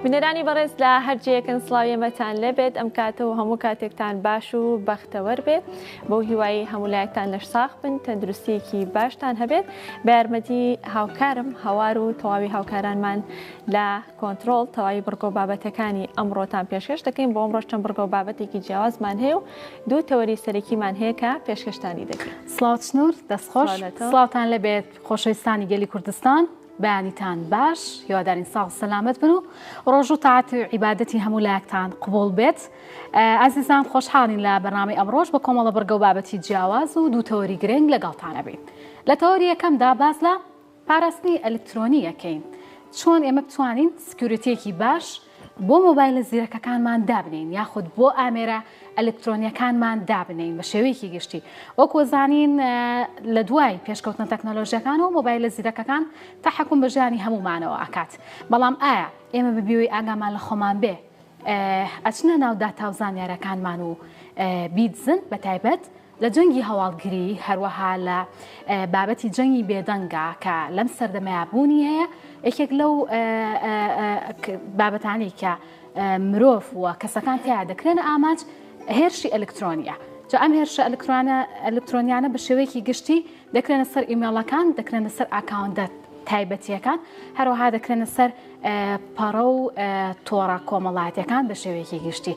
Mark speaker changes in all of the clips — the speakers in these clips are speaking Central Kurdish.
Speaker 1: بنێرانی بەڕێز لە هەرجەیەکن سڵاویەمەتان لەبێت ئەم کاتەوە هەموو کاتێکتان باش و بەختەوەر بێت بۆ هیوایی هەمولایەکتان لەش ساخ بن تەندروستیەکی باشتان هەبێت بە یارمەتی هاوکارم هەوار و تەواوی هاوکارانمان لە کۆنتترۆل تەواوی بڕگۆ بابەتەکانی ئەمڕۆتان پێشکەش دەکەین بۆ ئەمڕۆ چەند بڕگۆ بابەتێکی جیاوازمان هەیە و دوو تەوەری سەرەکیمان هەیە کە پێشکەشتانی دەکەین.
Speaker 2: سڵاوچنور دەستخۆش سڵاوتان لەبێت خۆشەویستانی گەلی کوردستان بەیانیتان باش هیوادارین ساڵ سەلامەت بن و ڕۆژ و تاعات و عیبادەتی هەموو لایەکتان قبول بێت. ئازیزان خۆشحاڵین لە بەرنامەی ئەمڕۆژ بە کۆمەڵە بەرگە و بابەتی جیاواز و دوو تەوەری گرنگ لەگەڵتانە بین. لە تەوەری یەکەمدا باز لە پاراستنی ئەلکترۆنی یەکەین چۆن ئێمە بتوانین سکیورتیەکی باش بۆ مۆبایلە زیرەکەکانمان دابنین یاخود بۆ ئامێرە ئەلکترۆنیەکانمان دابنین بە شێوەیەکی گشتی. وەکو زانین لە دوای پێشکەوتنە تەکنۆلۆژیەکان و مۆبایلە زیرەکەکان تەحەکوم بە ژیانی هەمومانەوە ئاکات. بەڵام ئایا ئێمە بەبیەوەی ئاگامان لە خۆمان بێ ئەچنە ناو داتا و زانیارەکانمان و بیدزن بە تایبەت لە جەنگی هەواڵگری هەروەها لە بابەتی جەنگی بێدەنگا کە لەم سەردەمەیە بوونی هەیە یەکێک لەو بابەتانی کە مرۆڤ وە کەسەکان تیا دەکرێنە ئاماج هێرشی ئەلکترۆنیە. جا ئەم هێرشە ئەلکترۆنیانە بە شێوەیەکی گشتی دەکرێنە سەر ئیمێڵەکان دەکرێنە سەر ئاکاونتە تایبەتیەکان هەروەها دەکرێنە سەر پەڕە و تۆڕە کۆمەڵاتیەکان بە شێوەیەکی گشتی.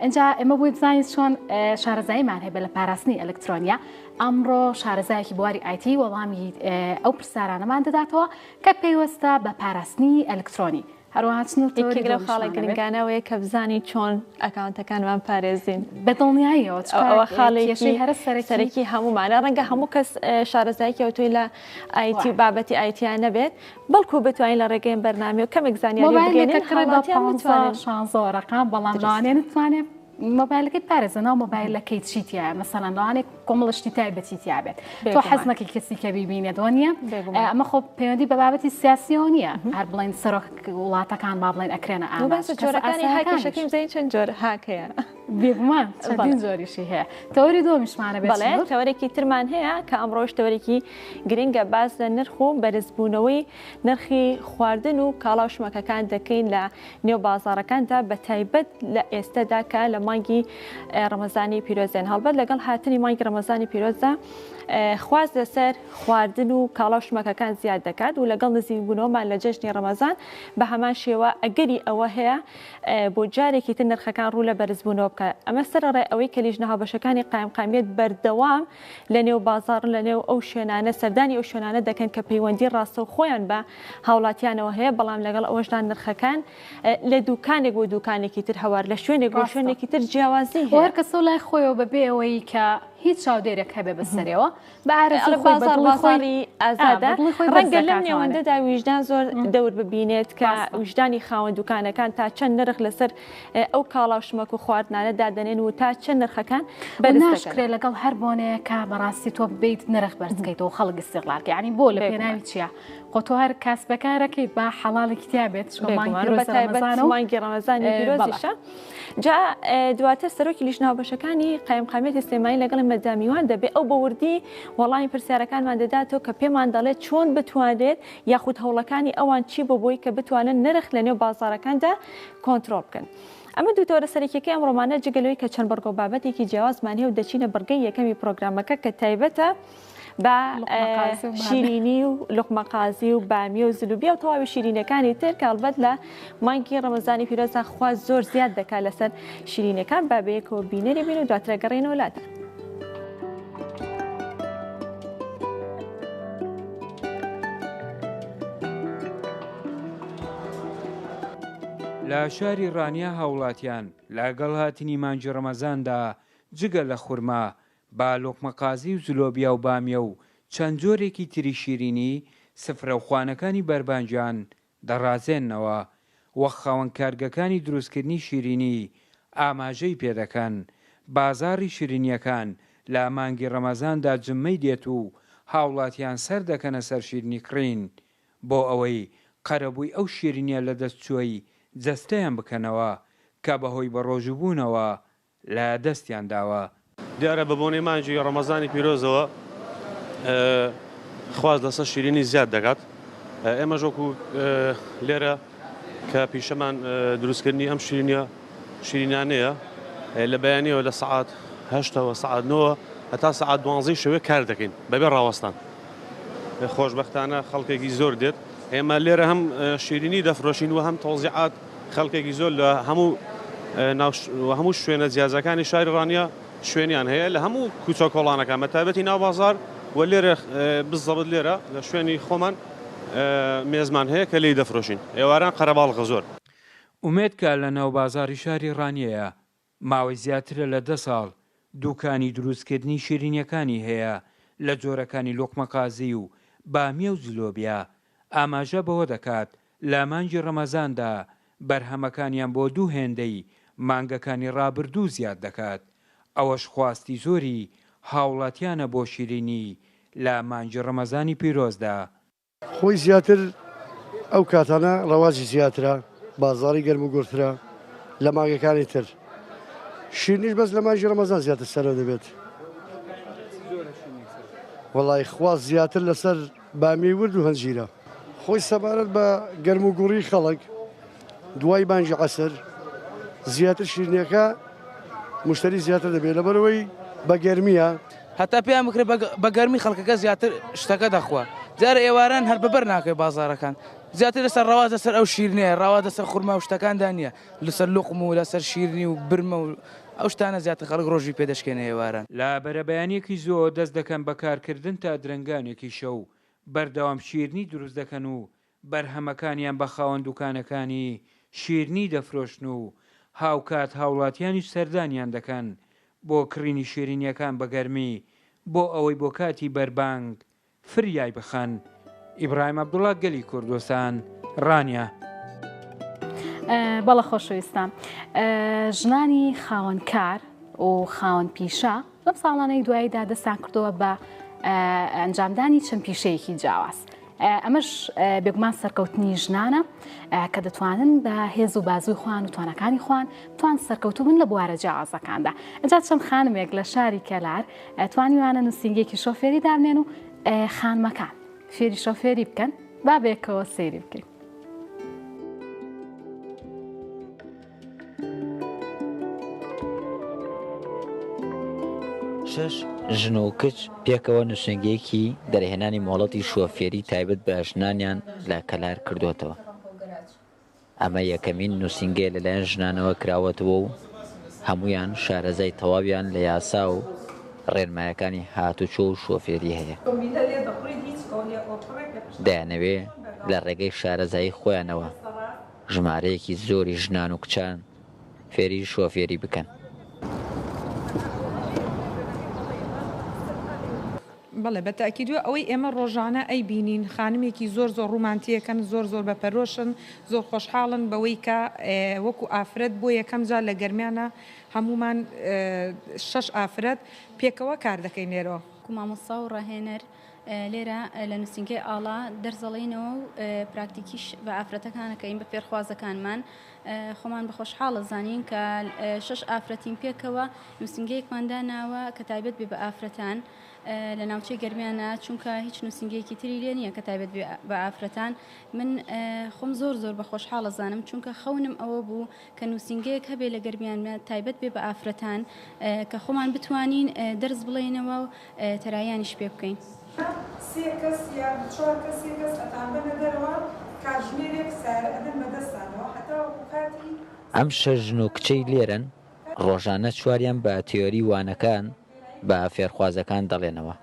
Speaker 2: اینجا ئێمە بووی بزانین چۆن شارەزاییمان هەیە لە پاراستنی ئەلکترۆنیا. ئەمڕۆ شارەزایەکی بواری ئایتی وەڵامی ئەو پرسیارانەمان دەداتەوە کە پێیوەستە بە پاراستنی ئەلکترۆنی. هەروەها چنووتێک لەو خاڵی گرنگانەوەیە کە بزانی چۆن ئەکاونتەکانمان پارێزین بەدڵنیاییەوە
Speaker 1: ئەوە خاڵێکی هەرە سەرەکی هەمومانە ڕەنگە هەموو کەس شارەزایەکەوە توی لە ئایتی و بابەتی ئایتیان نەبێت بەڵکو بتوانین لە ڕێگەین بەرنامە و کەمێک زانیاری بگەێنین
Speaker 2: شانزۆڕەکان بەڵام لەوانێ نتوانێت مۆبایلەکەی پارێزەنەوە مۆبایلەکەی چیتیە مەسەڵەن لەوانێک کۆمەڵشتی تایبەتی تیابێت تۆ حەزمەکەی کەسی کە بیبینێت وانە ئەمە خۆ پەیوەندی بە بابەتی سیاسیەوە نییە هەر بڵین سەرۆک وڵاتەکان با بڵین ئەکرێنە
Speaker 1: جۆرەکانی هاکەشەکەیم زەین چەند جۆر هاکەیە
Speaker 2: بێگومان چەندین زۆریشی هەیە. تەوەری دۆمیشمانە
Speaker 1: بڵێ تەوەرێکی ترمان هەیە کە ئەمڕۆژ تەوەرێکی گرنگە باز لە نرخ و بەرزبوونەوەی نرخی خواردن و کاڵاوشمەکەکان دەکەین لە نێو بازارەکاندا بە تایبەت لە ئێستادا کە لە مانگی ڕەمەزانی پیرۆزێن هەڵبەت لەگەڵ هاتنی مانگی ڕەمەزانی پیرۆزدا خواز لەسەر خواردن و کاڵاوشمەکەکان زیاد دەکات و لەگەڵ نزیکبوونەوەمان لە جەژنی ڕەمەزان بە هەمان شێوە ئەگەری ئەوە هەیە بۆ جارێکی تر نرخەکان ڕوو لە بەرزبوونەوە بکات. ئەمە سەرڕێ ئەوەی کە لیژنە هاوبەشەکانی قایمقامیت بەردەوام لە نێو بازاڕ لە نێو ئەو شوێنانە سەردانی ئەو شوێنانە دەکەن کە پەیوەندی ڕاستە و خۆیان بە هاوڵاتیانەوە هەیە بەڵام لەگەڵ ئەوەشدا نرخەکان لە دوکانێک بۆ دوکانێکی تر هەوار لە شوێنێک بۆ شوێنێکی تر جیاوازی هەیە
Speaker 2: هەر کەسە لای خۆیەوە بەبێ ئەوەی کە هیچ چاودێرێک هەبێ بەسەرەوە بە
Speaker 1: بازاری ئازادە ڕەنگە لەم نێوەندەدا ویژدان زۆر دەور ببینێت کە وجدانی خاوەن دوکانەکان تا چەند نرخ لەسەر ئەو کاڵاوشمەک و خواردنانە دادەنێن و تا چەند نرخەکان
Speaker 2: بەناشکرێت لەگەڵ هەر بۆنەیە کە بەڕاستی تۆ بێیت نرخ بەرزکەیتەوە خەڵک استیغلالکە یعنی بۆ لە پێناوی چییە خۆ تۆ هەر کاسبەکارەکەیت با حەڵاڵێکی تیا بێت
Speaker 1: مانگی ڕەمەزانی پیرۆزیشە. جا دواتر سەرۆکی لیژنە هاوبەشەکانی قایمقامیەتی سلێمانی لەگەڵ مەدامیوان دەبێت ئەو بەوردی وەڵامی پرسیارەکانمان دەداتەوە کە پێمان دەڵێت چۆن بتوانێت یاخود هەوڵەکانی ئەوان چی بۆ بۆی کە بتوانن نرخ لە نێو بازارەکاندا کۆنتترۆل بکەن. ئەمە دووتەوەرە سەرەکیەکەی ئەم ڕۆمانە جگەلەوەی کە چەند بەرگۆ بابەتێکی جیاوازمان هەیە و دەچینە بەرگەی یەکەمی پرۆگرامەکە کە تایبەتە بە شیرینی و لوقمەقازی و بامیە و زلوبیە و تەواوی شیرینەکانی تر کە ئەڵبەت لە مانگی ڕەمەزانی پیرۆزدا خواز زۆر زیاد دەکات لەسەر شیرینەکان با بەیەکەوە بینەری بین و دواترە گەڕێنەوە وڵاتە.
Speaker 3: لە شاری ڕانیا هاوڵاتیان لەگەڵ هاتنی مانگی ڕەمەزاندا جگە لە خورما با لۆقمەقازی و زلۆبیا و بامیە و چەند جۆرێکی تری شیرینی سفرە و خوانەکانی بەربانجیان دەڕازێننەوە وەک خاوەنکارگەکانی دروستکردنی شیرینی ئاماژەی پێدەکەن. بازاڕی شیرینیەکان لە مانگی ڕەمەزاندا جممەی دێت و هاوڵاتیان سەر دەکەنە سەر شیرینی کڕین بۆ ئەوەی قەرەبووی ئەو شیرینیە لە دەستچۆی جەستەیان بکەنەوە کە بەهۆی بەڕۆژبوونەوە لە دەستیان داوە.
Speaker 4: دیارە بە بۆنەی مانگی ڕەمەزانی پیرۆزەوە خواز لەسەر شیرینی زیاد دەکات. ئێمە ژۆکو لێرە کە پیشەمان دروستکردنی ئەم شیرینانەیە لە بەیانیەوە لە سعات 8ەوە سعات 9 هەتا سعات 12 شەوێ کار دەکەین بەبێ ڕاوەستان. خۆشبەختانە خەڵکێکی زۆر دێت. ئێمە لێرە هەم شیرینی دەفرۆشین و هەم تۆزیعات خەڵکێکی زۆر لە هەموو شوێنە جیازەکانی شاری ڕانیا شوێنیان هەیە لە هەموو کوچە کۆڵانەکان بەتایبەتی ناو بازار و لێرە بزەبت لێرە لە شوێنی خۆمان مێزمان هەیە کە لێی دەفرۆشین. ئێواران قەرەباڵغە زۆر.
Speaker 3: ئومێد کە لە ناو بازاری شاری ڕانیەیە ماوەی زیاترە لە 10 ساڵ دوکانی دروستکردنی شیرینیەکانی هەیە لە جۆرەکانی لۆقمەقازی و بامیە و زلۆبیا. ئاماژە بەوە دەکات لە مانگی ڕەمەزاندا بەرهەمەکانیان بۆ دوو هێندەی مانگەکانی ڕابردوو زیاد دەکات. ئەوەش خواستی زۆری هاوڵاتیانە بۆ شیرینی لە مانگی ڕەمەزانی پیرۆزدا.
Speaker 5: خۆی زیاتر ئەو کاتانە ڕەواجی زیاترە، بازاری گەرم و گورترە لە مانگەکانی تر. شیرنیش بەس لە مانگی ڕەمەزان زیاتر سەرەوە دەبێت. وەڵای خواست زیاتر لەسەر بامی ورد و هەنجیرە. خۆی سەبارەت بە گەرم و گوڕی خەڵک دوای بانگی عەسر زیاتر شیرنیەکە مشتری زیاتر دەبێت لەبەرەوەی بە گەرمیە.
Speaker 6: هەتا پێیان بکرێت بە گەرمی خەڵکەکە زیاتر شتەکە دەخوا. جارە ئێواران هەر بەبەر ناکەی بازارەکان. زیاتر لەسەر ڕەواز لەسەر ئەو شیرنیە، ڕەواز لەسەر خوورما و شتەکاندا نییە، لەسەر لوقم و لەسەر شیرنی و برمە و ئەو شتانە زیاتر خەڵک ڕۆژی پێدەشکێنە ئێواران.
Speaker 3: لە بەرەبەیانێکی زۆر دەست دەکەن بەکارکردن تا درنگانێکی شەو بەردەوام شیرنی دروست دەکەن و بەرهەمەکانیان بە خاوەن دوکانەکانی شیرنی دەفرۆشن و هاوکات هاوڵاتیانیش سەردانیان دەکەن بۆ کڕینی شیرینیەکان بە گەرمی بۆ ئەوەی بۆ کاتی بەربانگ فریای بخەن. ئیبراهیم عەبدوڵڵا، گەلی کوردستان، ڕانیا.
Speaker 2: بەڵە خۆشەویستان، ژنانی خاوەنکار و خاوەن پیشە لەم ساڵانەی دواییدا دەستان کردەوە بە ئەنجامدانی چەند پیشەیەکی جیاواز. ئەمەش بێگومان سەرکەوتنی ژنانە کە دەتوانن بە هێز و بازووی خوان و توانەکانی خوان توان سەرکەوتوو بن لە بوارە جیاوازەکاندا. ئەجا چەند خانمێک لە شاری کەلار توانیوانە نووسینگێکی شۆفێری دابنێن و خانمەکان فێری شۆفێری بکەن. با بێکەوە سەیری بکەین.
Speaker 7: شش ژن و کچ پێکەوە نووسنگەیەکی دەرهێنانی مۆڵەتی شۆفێری تایبەت بە ژنانیان لە کەلار کردوێتەوە. ئەمە یەکەمین نووسینگە لەلایەن ژنانەوە کراوەتەوە و هەمویان شارەزای تەواویان لە یاسا و ڕێنمایەکانی هاتوچۆ و شۆفێری هەیە. دەیانەوێ لە ڕێگەی شارەزایی خۆیانەوە ژمارەیەکی زۆری ژنان و کچان فێری شۆفێری بکەن.
Speaker 8: بەڵێ بە تاکیدوە ئەوەی ئێمە ڕۆژانە ئەی بینین خانمێکی زۆر ڕومانتیەکەن، زۆر بەپەرۆشن، زۆر خۆشحاڵن بەوەی کە وەکو ئافرەت بۆ یەکەم جار لە گەرمیانە هەمومان 6 ئافرەت پێکەوە کار دەکەین لێرەوە.
Speaker 9: مامۆستا و ڕاهێنەر لێرە لە نووسینگەی ئاڵا دەرزەڵینەوە و پراکتیکیش بە ئافرەتەکانەکەین بە فێرخوازەکانمان خۆمان بە خۆشحاڵە زانین کە 6 ئافرەتین پێکەوە نووسینگەیەکماندا ناوە کە تایبەت بێ بە ئافرەتان لە ناوچەی گەرمیانە، چونکە هیچ نووسینگەیەکی تری لێ نییە کە تایبەت بە ئافرەتان. من خۆم زۆر بە خۆشحاڵە زانم، چونکە خەونم ئەوە بوو کە نووسینگەیەک هەبێ لە گەرمیان تایبەت بێ بە ئافرەتان کە خۆمان بتوانین دەرز بڵێنەوە و تەرایانیش پێ بکەین.
Speaker 8: 3 کەس یا 4 کەس ئەتان بنە دەرەوە کاتژمێرێک سارە ئەدەن بەدەستانەوە هەتا کاتی
Speaker 7: ئەم 6 ژن و کچەی لێرن ڕۆژانە چواریان بە تیۆری وانەکان بە فێرخوازەکان دەڵێنەوە،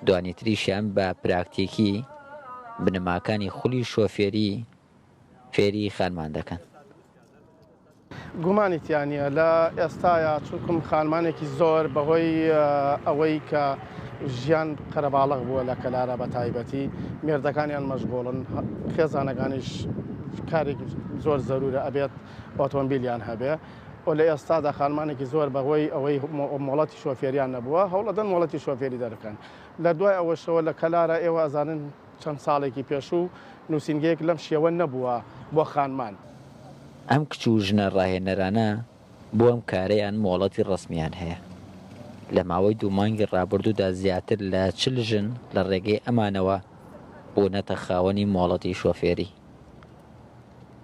Speaker 7: دوانیتریشیان بە پراکتیکی بنەماکانی خولی شۆفێری فێری خانمان دەکەن.
Speaker 10: گومانی تیانە لە ئێستاە چونکم خانمانێکی زۆر بەهۆی ئەوەی کە ژیان قەرەباڵغ بووە لە کەلارە بە تایبەتی مێردەکانیان مەشغوڵن، خێزانەکانیش کارێکی زۆر زەرورە ئەبێت ئۆتۆمبیلیان هەبێ و لە ئێستادا خانمانێکی زۆر بەهۆی ئەوەی مۆڵەتی شۆفێریان نەبووە هەوڵەدەن مۆڵەتی شۆفێری دەرکەن. لە دوای ئەوەشەوە لە کەلارە ئێوە ئەزانن چەند ساڵێکی پێشوو نووسینگەیەک لەم شێوە نەبووە بۆ خانمان.
Speaker 7: ئەم کچ و ژنە ڕاهێنەرانە بۆ ئەم کارەیان مۆڵەتی ڕسمیان هەیە. لە ماوەی 2 مانگی ڕابردوودا زیاتر لە 40 ژن لە ڕێگەی ئەمانەوە بۆنەتە خاوەنی مۆڵەتی شۆفێری.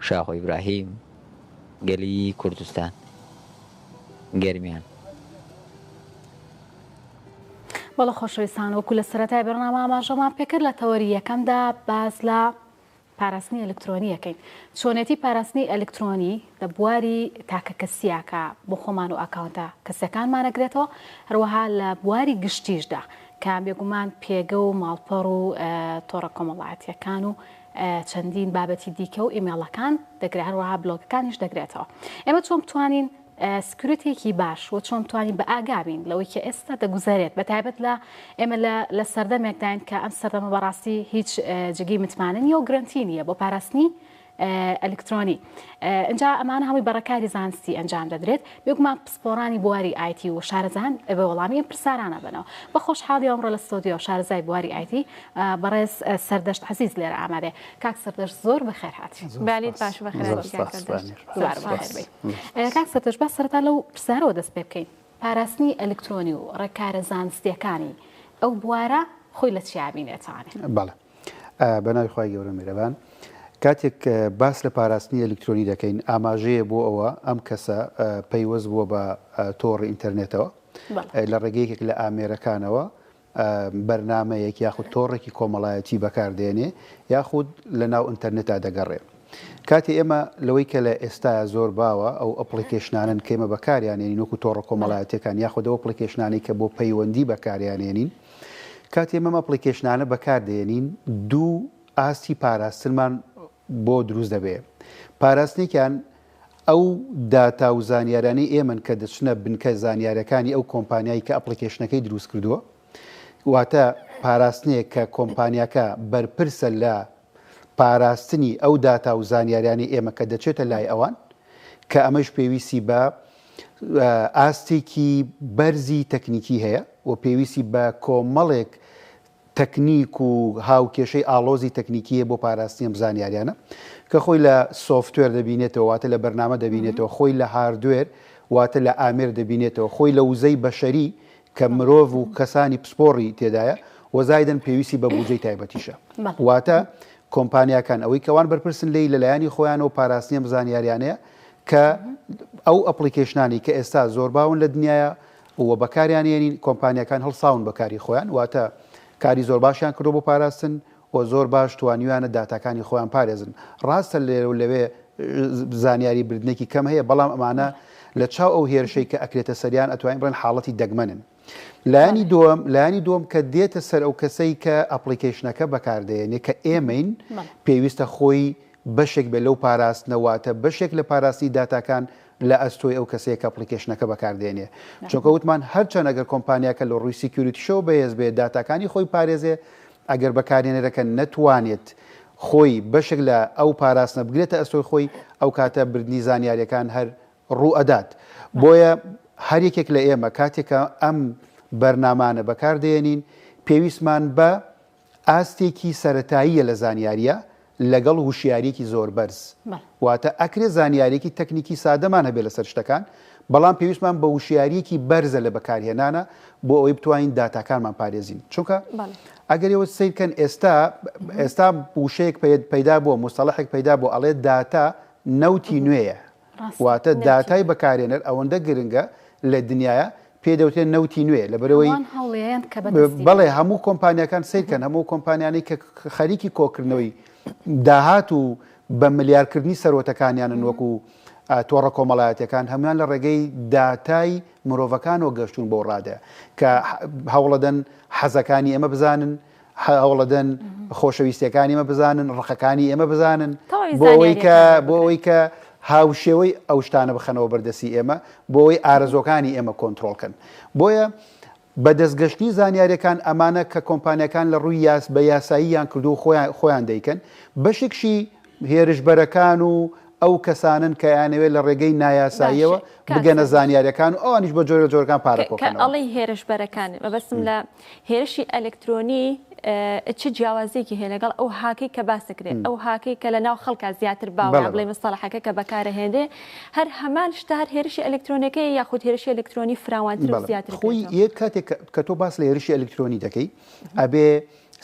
Speaker 7: شاخۆ ئیبراهیم گەلی کوردستان گەرمیان.
Speaker 2: بەڵە خۆشەویستان، وەکو لە سەرەتای بەرنامە ئاماژەمان پێکرد لە تەوەری یەکەمدا باس لە پاراستنی ئەلکترۆنی یەکەین. چۆنێتی پاراستنی ئەلکترۆنی لە بواری تاکە کەسیاکە بۆ خۆمان و ئاکاونتە کەسەکانمانەگرێتەوە، هەروەها لە بواری گشتیشدا کە بێگومان پێگە و ماڵپەڕ و تۆڕە کۆمەڵایەتیەکان و چەندین بابەتی دیکە و ئیمێڵەکان دەگرێت، هەروەها بلۆگەکانیش دەگرێتەوە. ئێمە چۆن بتوانین سکیورتێکی باش و چۆن بتوانین بە ئاگابین لەوەی کە ئێستا دەگوزارێت، بە تایبەت لە ئێمە لە سەردەمێکداین کە ئەم سەردەمە بەڕاستی هیچ جگەی متمانە نیە و گرنتی نیە بۆ پاراستنی ئەلکترۆنی. اینجا ئەمانە هەمووی بەڕێکاری زانستی ئەنجام دەدرێت. بێگومان پسپۆڕانی بواری ئایتی و شارەزان بە وەڵامی ئەم پرسارانە بنەوە. بە خۆشحاڵی ئەمڕۆ لە ستۆدیۆ شارەزای بواری ئایتی بەڕێز سەردەشت عەزیز لێرە ئامادەیە. کاک سەردەشت زۆر بەخێر هاتی.
Speaker 1: بالیت باش بەخێر
Speaker 2: کاک سەردەشت با سەرەتا لەو پرسارەوە دەست پێ بکەین. پاراستنی ئەلکترۆنی و ڕێکارە زانستیەکانی ئەو بوارە خۆی لە چیا بینێتوانێت؟
Speaker 11: بەڵێ، بەناوی خوای گەورە میهرەبان، کاتێک باس لە پاراستنی ئەلکترۆنی دەکەین، ئاماژەیە بۆ ئەوە ئەم کەسە پەیوەست بووە بە تۆڕی ئینتەرنێتەوە لە ڕێگەیەکێک لە ئامێرەکانەوە بەرنامەیەک یاخود تۆڕێکی کۆمەڵایەتی بەکاردێنێ یاخود لە ناو ئینتەرنێتدا دەگەڕێ. کاتی ئێمە لەوەی کە لە ئێستاە زۆر باوە ئەو ئەپلیکیشنانن کێمە بەکاریانێنین وەکو تۆڕە کۆمەڵایەتەکان یاخود ئەو ئەپلیکیشنانی کە بۆ پەیوەندی بەکاریانێنین، کاتی ئێمە ئەپلیکیشنانە بەکاردێنین دوو ئاستی پاراستنمان بۆ دروست دەبێت. پاراستنێکیان ئەو داتا و زانیارانی ئێمن کە دەچنە بنکە زانیارەکانی ئەو کۆمپانیایی کە ئەپلیکیشنەکەی دروست کردووە، واتە پاراستنێک کە کۆمپانیاکە بەرپرسە لە پاراستنی ئەو داتا و زانیاریانی ئێمە کە دەچێتە لای ئەوان، کە ئەمەش پێویستی بە ئاستێکی بەرزی تەکنیکی هەیە و پێویستی بە کۆمەڵێک تەکنیک و هاوکێشەی ئاڵۆزی تەکنیکیە بۆ پاراستنی ئەم زانیاریانە کە خۆی لە سۆفتوێر دەبینێتەوە، واتە لە بەرنامە دەبینێتەوە، خۆی لە هاردوێر واتە لە ئامێر دەبینێتەوە، خۆی لە وزەی بەشەری کە مرۆڤ و کەسانی پسپۆڕی تێدایە وەزایدن پێویستی بە بودجەی تایبەتیشە. واتە کۆمپانیاکان ئەوەی کەوان بەرپرسن لی لەلایەنی خۆیان و پاراستنی ئەم زانیاریانەیە کە ئەو ئەپلیکیشنانی کە ئێستا زۆر باون لە دنیاە و بەکاریانێنین کۆمپانیەکان هەڵساون بەکاری خۆیان، واتە کاری زۆر باشیان کردو بۆ پاراستن و زۆر باش توانیوانە داتاکانی خۆیان پارێزن. ڕاستە لێرە و لەوێ زانیاری بردنێکی کەم هەیە، بەڵام ئەمانە لە چاو ئەو هێرشەی کە ئەکرێتە سەریان ئەتوانین بڵێن حاڵەتی دەگمەنن. لایانی دووەم کە دێتە سەر ئەو کەسەی کە ئەپلیکیشنەکە بەکاردێنێ کە ئێمەین پێویستە خۆی بەشێک بێ لەو پاراستنەواتە بەشێک لە پاراستی داتاکان لە ئەستۆی ئەو کەسەیە کە ئەپلیکیشنەکە بەکاردێنێ. چونکە وتمان هەرچەند ئەگەر کۆمپانیاکە لە ڕووی سیکیوریتیشەوە بەهێز بێت داتاکانی خۆی پارێزێ، ئەگەر بەکارێنەرەکە نەتوانێت خۆی بەشێک لە ئەو پاراستنە بگرێتە ئەستۆی خۆی، ئەو کاتە بردنی زانیاریەکان هەر ڕوو ئەدات. بۆیە هەر یەکێک لە ئێمە کاتێکە ئەم بەرنامانە بەکاردێنین پێویستمان بە ئاستێکی سەرەتاییە لە زانیاریە لەگەڵ وشیارێکی زۆر بەرز، واتە ئەکرێ زانیارێکی تەکنیکی سادەمان هەبێت لەسەر شتەکان، بەڵام پێویستمان بە وشیارێکی بەرزە لە بەکارهێنانە بۆ ئەوەی بتوانین داتاکانمان پارێزین. چونکە ئەگەر ئێوە سیرکەن ئێستا وشەیەک پەیدا بووە، مستەڵەحێک پەیدا بۆ ئەڵێ داتا نەوتی نوێیە، واتە داتای بەکارهێنەر ئەوەندە گرنگە لە دنیاە پێدەوتێن نەوتی نوێ لەبەرەوەی بەڵێ هەموو کۆمپانیەکان سیرکەن، هەموو کۆمپانیانی کە خەریکی کۆکردنەوەی داهات و بە ملیارکردنی سەرۆتەکانیانن وەکو تۆڕە کۆمەڵایەتەکان هەمویان لە ڕێگەی داتای مرۆڤەکانەوە گەشتون بۆ ڕادە کە هەوڵەدەن حەزەکانی ئێمە بزانن، هەوڵەدەن خۆشەویستیەکانی ئێمە بزانن، ڕقەکانی ئێمە بزانن، بۆ ئەوەی کە هاوشێوەی ئەو شتانە بخەنەوە بەردەسی ئێمە، بۆ ئەوەی ئارەزۆکانی ئێمە کۆنتترۆلکەن. بۆیە بە دەستگەشتنی زانیاریەکان ئەمانە کە کۆمپانیەکان لە ڕووی بە یاساییان کردو خۆیان دەیکەن، بەشێکشی هێرشبەرەکان و ئەو کەسانن کە یانەوێت لە ڕێگەی نایاساییەوە بگەنە زانیاریەکان و ئەوانیش بە جۆرە جۆرەکان پارەکۆکەن.
Speaker 1: ئەڵی هێرشبەرەکان مەبەستم لە هێرشی ئەلکترۆنی چ جیاوازێکی هەیە لەگەڵ ئەو هاکەی کە باسەکرێت، ئەو هاکەی کە لە ناو خەڵکە زیاتر باوە بڵێ مستەڵەحەکە کە بەکارەهێنێ، هەر هەمان شتە هەر هێرشی ئەلکترۆنیەکەی یاخود هێرشی ئەلکترۆنی فراوانتر و زیاتر.
Speaker 11: خۆی یەک کاتێک کە تۆ باس لە هێرشی ئەلکترۆنی دەکەی ئەبێ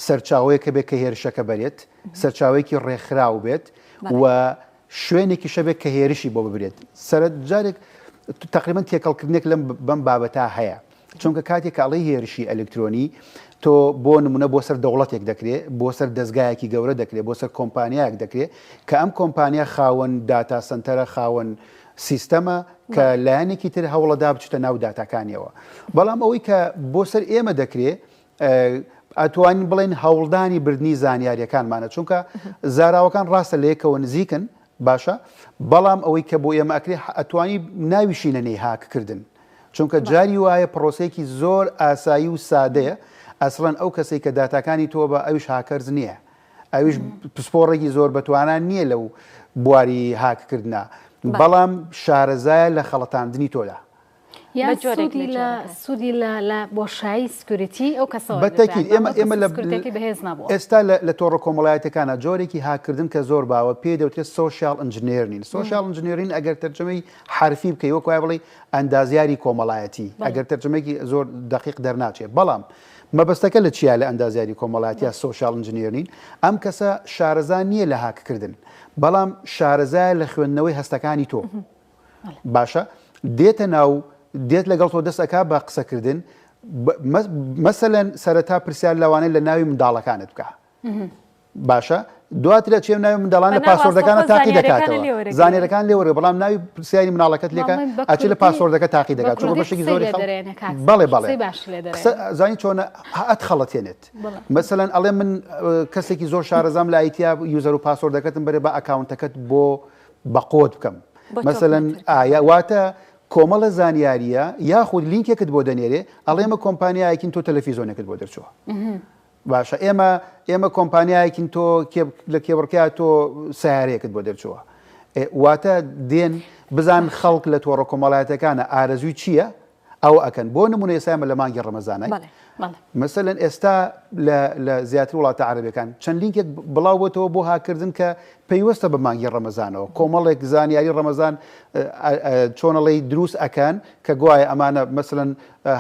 Speaker 11: سەرچاوەیەکە بێت کە هێرشەکە بەرێت، سەرچاوەیەکی ڕێکخراو بێت و شوێنێکی شەبێک کە هێرشی بۆ ببرێت سەرەت جارێک تقریبان تێکەڵکردنێک لەم بەم بابەتا هەیە چونکە کاتێک کاڵی هێرشی ئەلکترۆنی تۆ بۆ نمونە بۆ سەر دەوڵەتێک دەکرێت بۆ سەر دەستگایەکی گەورە دەکرێت بۆ سەر کۆمپانیایەک دەکرێت کە ئەم کۆمپانیا خاوەن داتا سنتەرە خاوەن سیستەمە کە لایەنێکی تر هەوڵەدا بچتە ناو داتاکانیەوە بەڵام ئەوەی کە بۆ سەر ئێمە دەکرێت ئەتوانین بڵێن هەوڵدانی بردننی زانیاریەکانمانە چونکە زاراوەکان ڕاستە لە یەکەوە نزیکن باشە بەڵام ئەوەی کە بۆ ئێمە ئەکرێ ئەتوانی ناویشینەنەی هاککردن چونکە جاری وایە پرۆسەیەکی زۆر ئاسایی و سادەیە ئەسڵەن ئەو کەسێک کە داتاکانی تۆ بە ئەویش هاکەرز نییە ئەویش پسپۆڕێکی زۆر بەتوانان نییە لەو بواری هاککردنا بەڵام شارەزایە لە خەڵەتاندنی تۆدا
Speaker 2: سوودی لە بۆشایی سکوریتی ئەو کەسەوە
Speaker 11: بەتەکیید ئێمە ئێستا لە تۆڕە کۆمەڵایەتەکانە جۆرێکی هاکردن کە زۆر باوە پێ دەوترێت سۆشیال ئەنجینێرنین سۆشیال ئەنجینێرین ئەگەر تەرجەمەی حرفی بکەی وەک وایە بڵێ ئەندازیاری کۆمەڵایەتی ئەگەر تەرجەمەیەکی زۆر دقیق دەرناچێت بەڵام مەبەستەکە لە چیە لە ئەندازیاری کۆمەڵایەتیە سۆشیال ئەنجینێرنین ئەم کەسە شارەزا نییە لە هاککردن بەڵام شارەزایە لە خوێندنەوەی هەستەکانی تۆ باشە دێتە ناو دێت لەگەڵ تۆ دەستەکە بە قسەکردن مەسەلەن سەرەتا پرسیار لەوانەیە لە ناوی منداڵەکانت بکە باشە دواترە چێم ناوی منداڵان لە پاسۆردەکانە تاقی دەکاتەوە زانێرەکان لێوەرە بەڵام ناوی پرسیاری مناڵەکەت لێکە ئەچی لە پاسۆردەکە تاقی دەکات چۆن بەشێکی زۆری بەڵێ بەڵێ زانی چۆنە ئەت خەڵەتێنێت مەسەلەن ئەڵێ من کەسێکی زۆر شارەزام لە ئایتیا یوزەر و پاسۆردەکەتم بەرێ بە ئەکاونتەکەت بۆ بەقۆت بکەم مەسەلەن ئایا واتە کۆمەڵە زانیاریە یاخود لینکێکت بۆ دەنێرێ ئەڵێمە کۆمپانیایەکین تۆ تەلەڤیزۆنێکت بۆ دەرچووە باشە ئێمە کۆمپانیایەکین تۆ لە کێبڕکیا تۆ سیارەیەکت بۆ دەرچووە واتە دێن بزان خەڵک لە تۆڕە کۆمەڵایەتەکانە ئارەزووی چییە ئەو ئەکەن بۆ نمونە ئێستا لە مانگی ڕەمەزانای مەسەلەن ئێستا لە زیاتر وڵاتە عەرەبیەکان چەند لینکێک بڵاو بۆتەوە بۆ هاکردن کە پەیوەستە بە مانگی ڕەمەزانەوە کۆمەڵێک زانیاری ڕەمەزان چۆنەڵی دروست ئەکەن کە گوایە ئەمانە مەسەلەن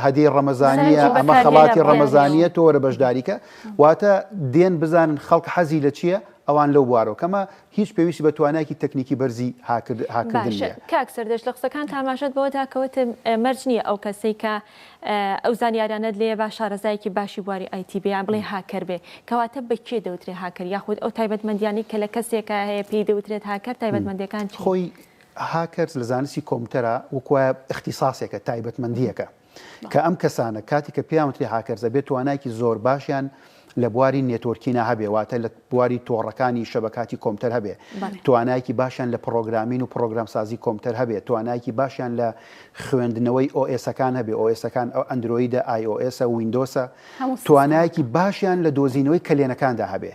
Speaker 11: هەدیە ڕەمەزانیە ئەمە خەڵاتی ڕەمەزانیە تۆ وەرە بەشداریکە واتە دێن بزانن خەڵک حەزی لە چییە ئەوان لەو بوارەوە کەمە هیچ پێویستی بە توانایکی تەکنیکی بەرزی هاکردن
Speaker 1: کاک سەردەش لە قسەکان تاماشەت بەوە داکەوتە مەرج نییە ئەو کەسەی کە ئەو زانیاریانەت لێ با شارەزایەکی باشی بواری ئایتی بیان بڵێ هاکەر بێ کەواتە بەکێ دەوترێت هاکەر یاخود ئەو تایبەتمەندیانی کە لە کەسێکە هەیە پێی دەوترێت هاکەر تایبەتمەندیەکان
Speaker 11: خۆی هاکەرز لە زانستی کۆمپیوتەرە وەکوایە اختصاسێکە تایبەتمەندیەکە کە ئەم کەسانە کاتی کە پێیانوتری هاکەرزە بێت توانایکی زۆر باشیان لە بواری نێتۆرکینە هەبێ واتە لە بواری تۆڕەکانی شەبکاتی کۆمپیوتەر هەبێ توانایکی باشیان لە پرۆگرامین و پرۆگرامسازی کۆمپیوتەر هەبێ توانایکی باشیان لە خوێندنەوەی OSەکان هەبێ OSەکان ئەو ئەندرویدە iOS ویندۆسە توانایکی باشیان لە دۆزینەوەی کلێنەکاندا هەبێ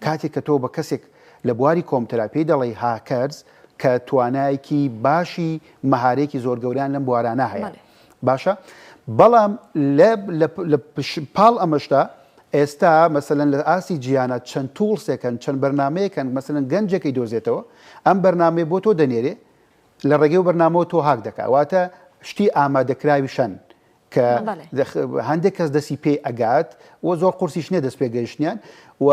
Speaker 11: کاتێک کە تۆ بە کەسێک لە بواری کۆمپیوتەر پێی دەڵێ هاکەرز کە توانایکی باشی مەهارەیەکی زۆر گەوریان لەم بوارانە هەیە باشە بەڵام لە پاڵ ئەمەشتا ئێستا مەسەلەن لە ئاسی گیانە چەند توڵسێکن چەند بەرنمەیەکەن مەسەلەن گەنجەکەی دۆزێتەوە ئەم بەرنامەی بۆ تۆ دەنێرێ لە ڕێگەی و بەرنامەوە تۆ هاک دەکات واتە شتی ئامادەکراوی شەن کە هەندێک کەس دەستی پێی ئەگات و زۆر قورسیش نیە دەست پێگەیشتیان و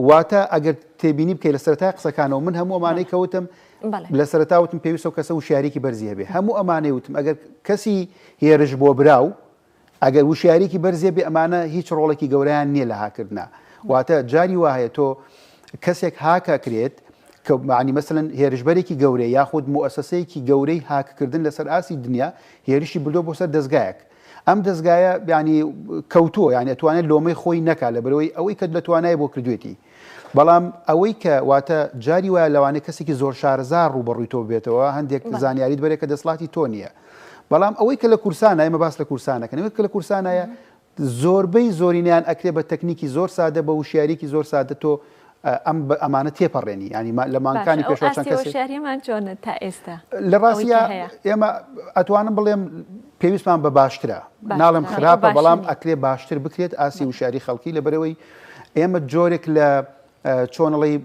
Speaker 11: واتە ئەگەر تێبینی بکەی لە سەرەتای قسەکانەوە من هەموو ئەمانەی کەوتم لە سەرەتاوتم پێویستە کەسە وشیارێکی بەرزی هەبێ هەموو ئەمانەی وتم ئەگەر کەسی هێرش بۆ براو ئەگەر وشیارێکی بەرزێ بێ ئەمانە هیچ ڕۆڵێکی گەوریان نییە لە هاکردنا واتە جاری وایە تۆ کەسێک هاکەکرێت کە معنی مەسەلەن هێرشبەرێکی گەورەی یاخود مؤسسەیەکی گەورەی هاکردن لەسەر ئاسی دنیا هێرشی بردۆ بۆ سەر دەستگایەک ئەم دەستگایە ینی کەوتووە یانی ئەتوانێت لۆمەی خۆی نەکا لە بەرەوەی ئەوەی کە لە توانای بۆ کردوێتی بەڵام ئەوەی کە واتە جاری وایە لەوانەیە کەسێکی زۆر شارەزار ڕوبەڕووی تۆ بێتەوە هەندێک زانیاریت بەرێ کە دەسڵاتی تۆ نییە بەڵام ئەوەی کە لە کورسانە ئێمە باس لە کورسانەکەن ئەوەی کە لە کورسانایە زۆربەی زۆرینیان ئەکرێ بە تەکنیکی زۆر سادە بە وشیارێکی زۆر سادە تۆ ئەمانە تێپەڕێنی ینی لە مانکانی پێشەوە چەند
Speaker 1: کەسێکیان چۆنە تا ئێستا
Speaker 11: لە ڕاستیە ئێمە ئەتوانم بڵێم پێویستمان بە باشترە ناڵم خراپە بەڵام ئەکرێ باشتر بکرێت ئاسی وشاری خەڵکی لە بەرەوەی ئێمە جۆرێک لە چۆنەڵی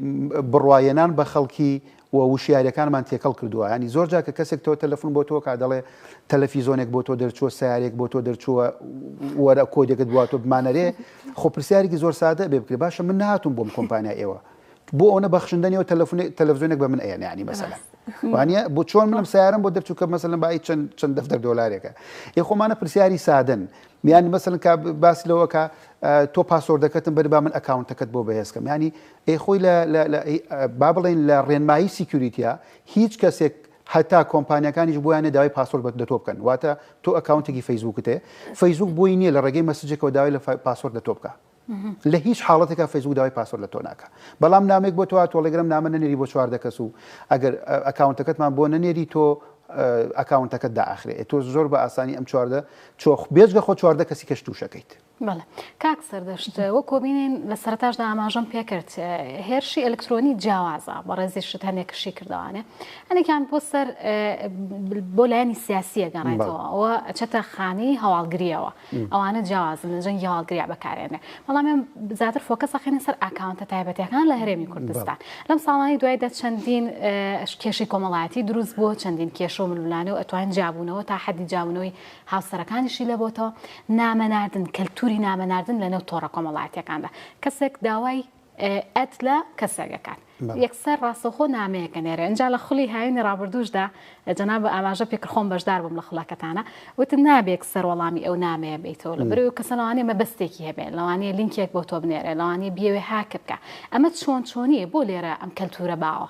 Speaker 11: بڕواایەنان بە خەڵکی و وشیارەکانمان تێکەڵ کردووە ینی زۆر جا کە کەسێک تۆ تەلەفۆن بۆ تۆ کا دەڵێ تەلەڤیزۆنێک بۆ تۆ دەرچووە سیارێک بۆ تۆ دەرچووە وەرە کۆدێکت بووە تۆ بمانەرێ خۆ پرسیارێکی زۆر سادە بێ بکرێت باشە من نهاتوم بۆم کۆمپانیا ئێوە بۆ ئەوە بەخشندنەوە تەلەڤیزیۆنێک بە من ئەیە یعنی مەسەلا وانە بۆ چۆن منم سیارم بۆ دەرچووکە مەسەلەن بائی چەند دەفتەر دۆلارێکە خۆمانە پرسیاری سادن میانی مەسەلەن کە باسی لەوەکە تۆ پاسۆردەکەتم بەر با من ئەکاونتەکەت بۆ بەهێزکەم ینی خۆی با بڵێن لە ڕێنمایی سیکیوریتیە هیچ کەسێک هەتا کۆمپانیەکانیش بۆیانە داوای پاسۆرد دەتۆ بکەن واتە تۆ ئەکاونتێکی فەیسبووکت هەیە فەیسبوک بۆی نییە لە ڕێگەی مەسجێکەوە داوای لە پاسۆرد دەتۆ بکە لە هیچ حاڵەتێکە فەیسبوک داوای پاسۆرد لە تۆ ناکە بەڵام نامێک بۆ تۆ تۆڵێگرام نامە نەنێری بۆ 4 کەس و ئەگەر ئەکاونتەکەتمان بۆ نەنێری تۆ ئەکاونتەکەت داخرێ تۆ زۆر بە ئاسانی ئەم 4 چۆخ بێژگە خۆ 4 کەسی کەش تووشەکەیت
Speaker 2: بەڵێ کاک سەردەشت وە کۆبینین لە سەرتاشدا ئاماژەم پێکرد هێرشی ئەلکترۆنی جیاوازە بە ڕێزیشت هەنێکشی کردوانێ هەنێکیان بۆ سەر بۆ لایەنی سیاسیە گەڕێتەوە ئەوە چەتە خانەی هەواڵگریەوە ئەوانە جیاوازن لە جەنگی هەواڵگریا بەکارێنێ بەڵام زیاتر فۆکەس ئەخێنە سەر ئاکاونتە تایبەتیەکان لە هەرێمی کوردستان لەم ساڵانی دوایدا چەندین کێشی کۆمەڵایەتی دروست بووە چەندین کێشە و ملولانە و ئەتوانین جابوونەوە تا حەدی جابوونەوەی هاوسەرەکانیشی لە بۆتەوە نامەناردن کەلتوری نامەناردن لەنێو تۆڕە کۆمەڵایەتیەکاندا کەسێک داوای ئەت لە کەسێکەکان یەکسەر ڕاستەخۆ نامەیەکە نێرە ئەنجا لە خولی هاوینی ڕابردوشدا جەناب ئاماژە پێکرد خۆم بەشدار بووم لە خڵەکەتانە وتم نابێت سەر وەڵامی ئەو نامەیە بیتەوە لە بەرەوەی کەسە لەوانەیە مەبەستێکی هەبێت لەوانەیە لینکێک بۆ تۆ بنێرێ لەوانەیە بیەوێ هاکە بکە ئەمە چۆنیە بۆ لێرە ئەم کەلتورە باوە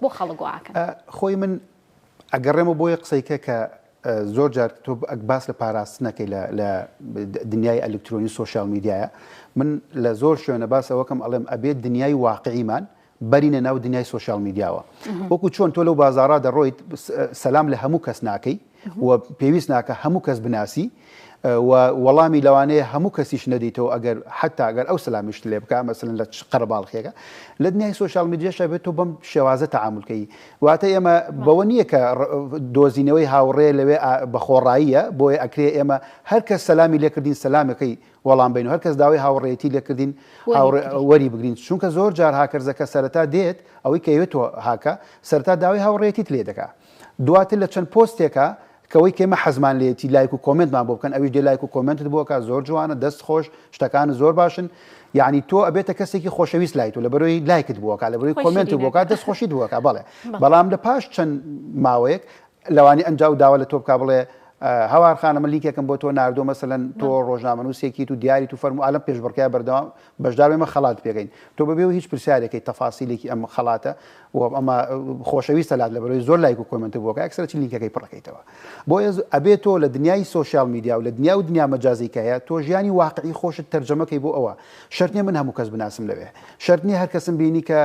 Speaker 2: بۆ خەڵک واکەن
Speaker 11: خۆی من ئەگەڕێمە بۆیە قسەیکە کە زۆر جار تۆ باس لە پاراستنەکەی لە دنیای ئەلکترۆنی سوۆشیال میدیایە من لە زۆر شوێنە باسەوەکەم ئەڵێم ئەبێت دنیای واقعیمان بەرینە ناو دنیای سوۆشیال میدیاوە وەکو چۆن تۆ لەو بازارا دەڕۆیت سەلام لە هەموو کەس ناکەی و پێویست ناکە هەموو کەس بناسی وەڵامی لەوانەیە هەموو کەسیش نەدەیتەوە ئەگەر حتا ئەگەر ئەو سەلامیشت لێ بکە مەسەلەن لە قەرەباڵغێکە لە دنیای سوۆشیال میدیاشە بێت تۆ بەم شێوازە تەعاملکەی واتە ئێمە بەوە نییە کە دۆزینەوەی هاوڕێ لەوێ بە خۆڕاییە بۆیە ئەکرێ ئێمە هەر کەس سەلامی لێکردین سەلامەکەی وەڵام بین و هەر کەس داوای هاوڕێتی لێکردین وەری بگرین چونکە زۆر جار هاکرزەکە سەرەتا دێت ئەوەی کە ئەوێتەوە هاکە سەرەتا داوای هاوڕێتیت لێ دەکات دواتر لە چەند پۆستێکە کەوەی کێمە حەزمان لێتی لایک و کۆمنتمان بۆ بکەن ئەویش دێ لایک و کۆمنتت بۆکە زۆر جوانە دەست خۆش شتەکان زۆر باشن یعنی تۆ ئەبێتە کەسێکی خۆشەویست لای تۆ لە بەرەوەی لایکت بووەکە لە بەرەوەی کۆمنت بۆکە دەست خۆشی بووەکە بەڵێ بەڵام لە پاش چەند ماوەیەک لەوانی ئەنجاو داوا لە تۆ بکە بڵێ هەوارخانەمە لیکێکم بۆ تۆ ناردۆ مەسەلەن تۆ ڕۆژنامەنووسێکی و دیاری تو فەرمو ئالەم پێشبڕکای بەردەوام بەشدار بێمە خەڵات پێگەین تۆ بەبێ و هیچ پرسیارێکی تەفاسیلێکی ئەم خەڵاتە و ئەمە خۆشەویستە لات لە بەرەوەی زۆر لایک و کۆمنت بۆکە ئەکسەرەی لیکەکەی پڕەکەیتەوە بۆیە ئەبێت تۆ لە دنیای سوۆشیال میدیا و لە دنیا و دنیا مەجازیکە هەیە تۆ ژیانی واقعی خۆشت تەرجەمەکەی بۆ ئەوە شەرت نییە من هەموو کەس بناسم لەوێ شەرت نییە هەر کەسم بینی کە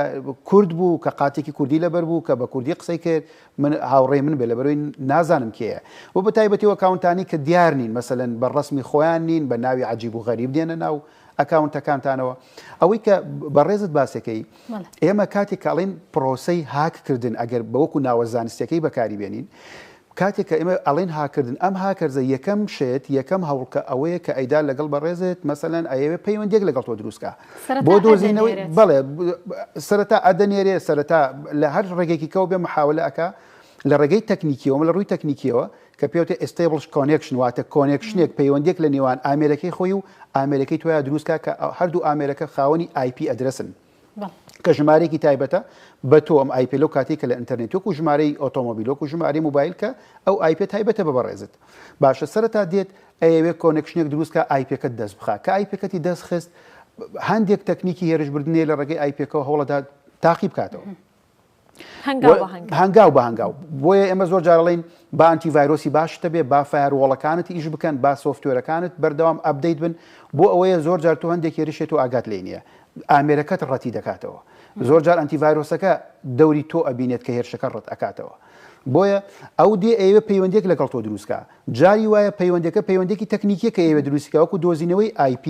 Speaker 11: کورد بوو کە قاتێکی کوردی لەبەر بوو کە بە کوردی قسەی کرد من هاوڕێی من بێ لە بەرەوەی نازانم کێیە بۆ بە تایبەتیەوە ئەکاونتانی کە دیار نین مەسەلەن بە ڕسمی خۆیان نین بە ناوی عجیب و غەریب دێنە ناو ئەکاونتەکانتانەوە ئەوەی کە بەڕێزت باسەکەی ئێمە کاتێک کاڵین پرۆسەی هاکردن ئەگەر بەوەکو ناوە زانستیەکەی بەکاری بێنین کاتێک کە ئێمە ئەڵێن هاکردن ئەم هاکردە یەکەم شێت یەکەم هەوڵکە ئەوەیە کە ئەیدا لەگەڵ بەڕێزت مەسەلەن ئەیەوێ پەیوەندێک لەگەڵ تۆ دروستکە بۆ دۆزینەوەی بەڵێ سەرەتا ئەدەنێرێ سەرەتا لە هەر ڕێگەیەکی کەو بێ محاولە ئەکا لە ڕێگەی تەکنیکیەوە لە ڕووی تەکنیکیەوە کە پێوتە ئێستێبڵش کۆنێکشن واتە کۆنێکشنێک پەیوەندێک لە نێوان ئامێرەکەی خۆی و ئامێرەکەی توایە دروستکە کە هەردوو ئامێرەکە خاوەنی IP ئەدرسن کە ژمارەیەکی تایبەتە بە تۆ ئەم IP لەو کاتێکە لە ئینتەرنێت وەکو ژمارەی ئۆتۆمۆبیل وەکو ژمارەی موبایل کە ئەو IP تایبەتە بە بەڕێزت باشە سەرەتا دێت ئەوێ کۆنێکشنێک دروستکە IP-کەت دەست بخا کە IP-کەتی دەست خست هەندێک تەکنیکی هێرشبردنێ لە ڕێگەی IP-کەوە هەوڵەدا تاقی بکاتەوە هەنگاو بە هەنگاو بۆیە ئێمە زۆر جارڵین با ئەنتیڤایرۆسی باشتە بێ با فایرۆڵەکانت ئیش بکەن با سۆفتوێرەکانت بەردەوام ئەپدەیت بن بۆ ئەوەیە زۆر جار تۆ هەندێک هێرشێت و ئاگات لێ نییە ئامێرەکەت ڕەتی دەکاتەوە زۆر جار ئەنتیڤایرۆسەکە دەوری تۆ ئەبینێت کە هێرشەکە ڕەت ئەکاتەوە بۆیە ئەو دێ ئێوە پەیوەندێک لەگەڵ تۆ دروستکە جاری وایە پەیوەندەکە پەیوەندێکی تەکنیکیە کە ئێوە دروستکە وەکو دۆزینەوەی IP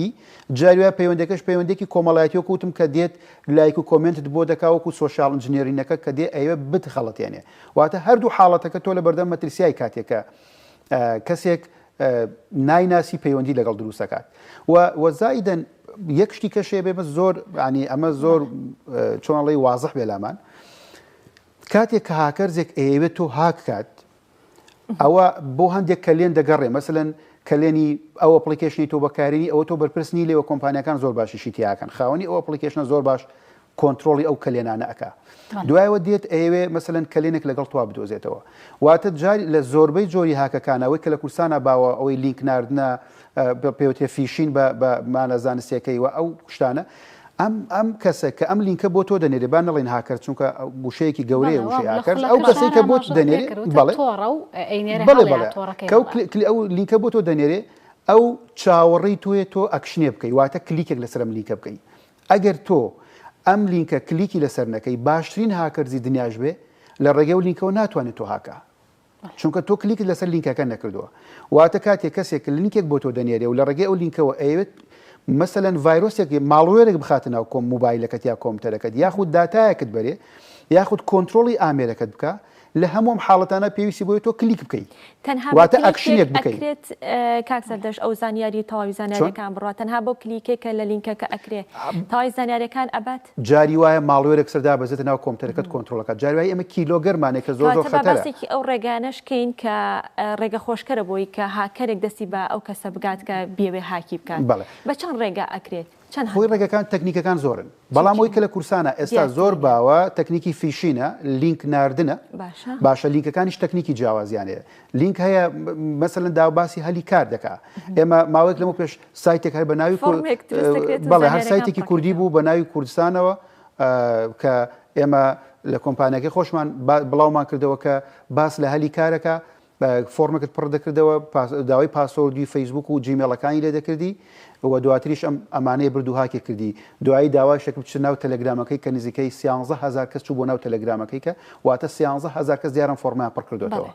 Speaker 11: جاری وایە پەیوەندەکەش پەیوەندێکی کۆمەڵایەتی وەکوتم کە دێت لایک و کۆمنتت بۆ دەکا وەکو سۆشیال ئینجینێرینەکە کە دێ ئەوە بتخەڵەتێنێ واتە هەردوو حاڵەتەکە تۆ لە بەردەم مەترسیای کاتێکە کەسێک نایناسی پەیوەندی لەگەڵ دروستەکات وەزایدەن یەک شتی کەشێ بێمە زۆر ینی ئەمە زۆر چۆنڵی وازح بێ لامان کاتێک کە هاکەرزێک ئەیەوێت تۆ هاک کات ئەوە بۆ هەندێک کەلێن دەگەڕێ مەسەلەن کەلێنی ئەو ئەپلیکیشنی تۆ بەکارێنی ئەوە تۆ بەرپرس نی لێەوە کۆمپانیەکان زۆر باشیشی تیاکەن خاوەنی ئەو ئەپلیکیشنە زۆر باش کۆنتترۆلی ئەو کلێنانە ئەکا دوایەوە دێت ئەوێ مەسەن کلێنێک لەگەڵ توا بدۆزێتەوە واتە جاری لە زۆربەی جۆری هاکەکانەوەی کە لە کورسانە باوە ئەوەی لینک ناردنە پێوتێ فیشین بە مانەزانستیەکەی و ئەو شتانە ئەم کەسە کە ئەم لینکە بۆ تۆ دەنێرێ با نەڵێن هاکرد چونکە وشەیەکی گەورەیە وشەی هاکرد ئەو کەسەی کە بۆ دەنێرێ ئەو لینکە بۆ تۆ دەنێرێ ئەو چاوەڕێی توێ تۆ ئەکشنێ بکەی واتە کلیکێک لەسەر ئەم لینکە بکەی ئەگەر تۆ ئەم لینکە کلیکی لەسەر نەکەی باشترین هاکەرزی دنیاش بێ لە ڕێگەی و لینکەوە ناتوانێت تۆ هاکە چونکە تۆ کلیکت لەسەر لینکەکە نەکردووە واتە کاتێک کەسێک لینکێک بۆ تۆ دەنێرێ و لە ڕێگەی ئەو لینکەوە ئەوێت مثلەن ڤایرۆسێک ماڵوێرێک بخاتە ناو کۆم موبایلەکەت یا کۆمپیوتەرەکەت یاخود داتایەکت بەرێ یاخود کۆنتترۆڵی ئامێرەکەت بکە لە هەموم حاڵەتانە پێویستی بۆی تۆ کلیک بکەیت واتە ئەکشنێک بکەیت
Speaker 1: کاکسەردەش ئەو زانیاری تەواوی زانیاریەکان بڕات تەنها بۆ کلیکێکە لە لینکەکە ئەکرێ تاوای زانیاریەکان ئەبات
Speaker 11: جاری وایە ماڵوێرێک سەردا بەزێتە ناو کۆمپیوتەرەکەت کۆنتترۆلەکە جاری وایە ئەمە کیلۆگەرمانێک کە زۆر خەتەرە
Speaker 1: باسێکی ئەو ڕێگانەشکەین کە ڕێگە خۆشکەرە بۆی کە هاکەرێک دەستی بە ئەو کەسە بگات کە بێوێ هاکی بکات بە چەند ڕێگە ئەکرێت
Speaker 11: خۆی ڕێگەکان تەکنیکەکان زۆرن بەڵام ئەوی کە لە کورسانە ئێستا زۆر باوە تەکنیکی فیشینە لینک ناردنە باشە لینکەکانیش تەکنیکی جیاوازیانەیە لینک هەیە مەسەلەن داوباسی هەلی کار دەکا ئێمە ماوەیەک لەمە پێش سایتێک هەیە بە ناوی بەڵێ هەر سایتێکی کوردی بوو بە ناوی کوردستانەوە کە ئێمە لە کۆمپانیەکەی خۆشمان بڵاومان کردەوە کە باس لە هەلی کارەکە فۆرمەکەت پڕ دەکردەوە داوای پاسۆردی فەیسبوک و جیمێڵەکانی لێ دەکردی و دواتریش ئەمانەیە بردوهاکێ کردی دوایی داوای شەکل بچ ناو تەلەگرامەکەی کە نزیکەی 13000 کەس چوو بۆ ناو تەلەگرامەکەی کە واتە 13000 کەس دیارم فۆرمیان پڕ کردوێتەوە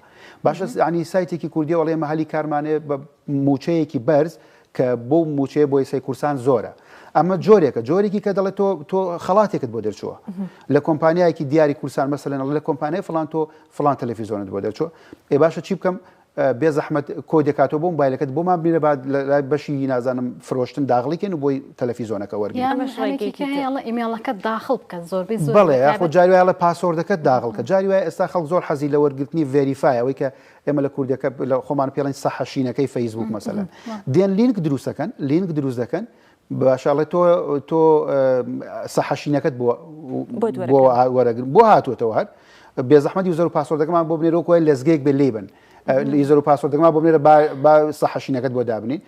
Speaker 11: باشە ینی سایتێکی کوردی وڵێ مەهەلی کارمانێ بە موچەیەکی بەرز کە بۆ موچەیە بۆ ئێسای کورسان زۆرە ئەمە جۆرێکە جۆرێکی کە دەڵێت تۆ خەڵاتێکت بۆ دەرچووە لە کۆمپانیایەکی دیاری کورسان مەسەلەن لە کۆمپانیای فڵان تۆ فڵان تەلەڤیزۆنت بۆ دەرچووە باشە چی بکەم بێ زەحمەت کۆدێکاتەوە بۆ مۆبایلەکەت بۆ مان بینە بعد بەشی نازانم فرۆشتن داغڵیکەن و بۆی تەلەڤیزۆنەکە وەرگێ
Speaker 2: ئیمێڵەکەت داخڵ بکەن زۆربەی
Speaker 11: بەڵێ یاخۆ جاری وایە لە پاسۆردەکەت داغڵکە جاری وایە ئێستا خەڵک زۆر حەزی لە وەرگرتنی ڤێریفای ئەوەی کە ئێمە لە کوردەکە لە خۆمان پێڵین سەحەشینەکەی فەیسبوک مەسەلەن دێن لینک دروستەکەن لینک دروست دەکەن باشاڵێ تۆ سەحەشینەکەت بۆ هاتوۆتەوە هەر بێ زەحمەت یوزەر و پاسۆردەکەمان بۆ بنێرەوە لەزگەیەک بێ لێبن لیزەر و پاسۆردەکەمان بۆ بنێرە با سەحەشینەکەت بۆ دابنین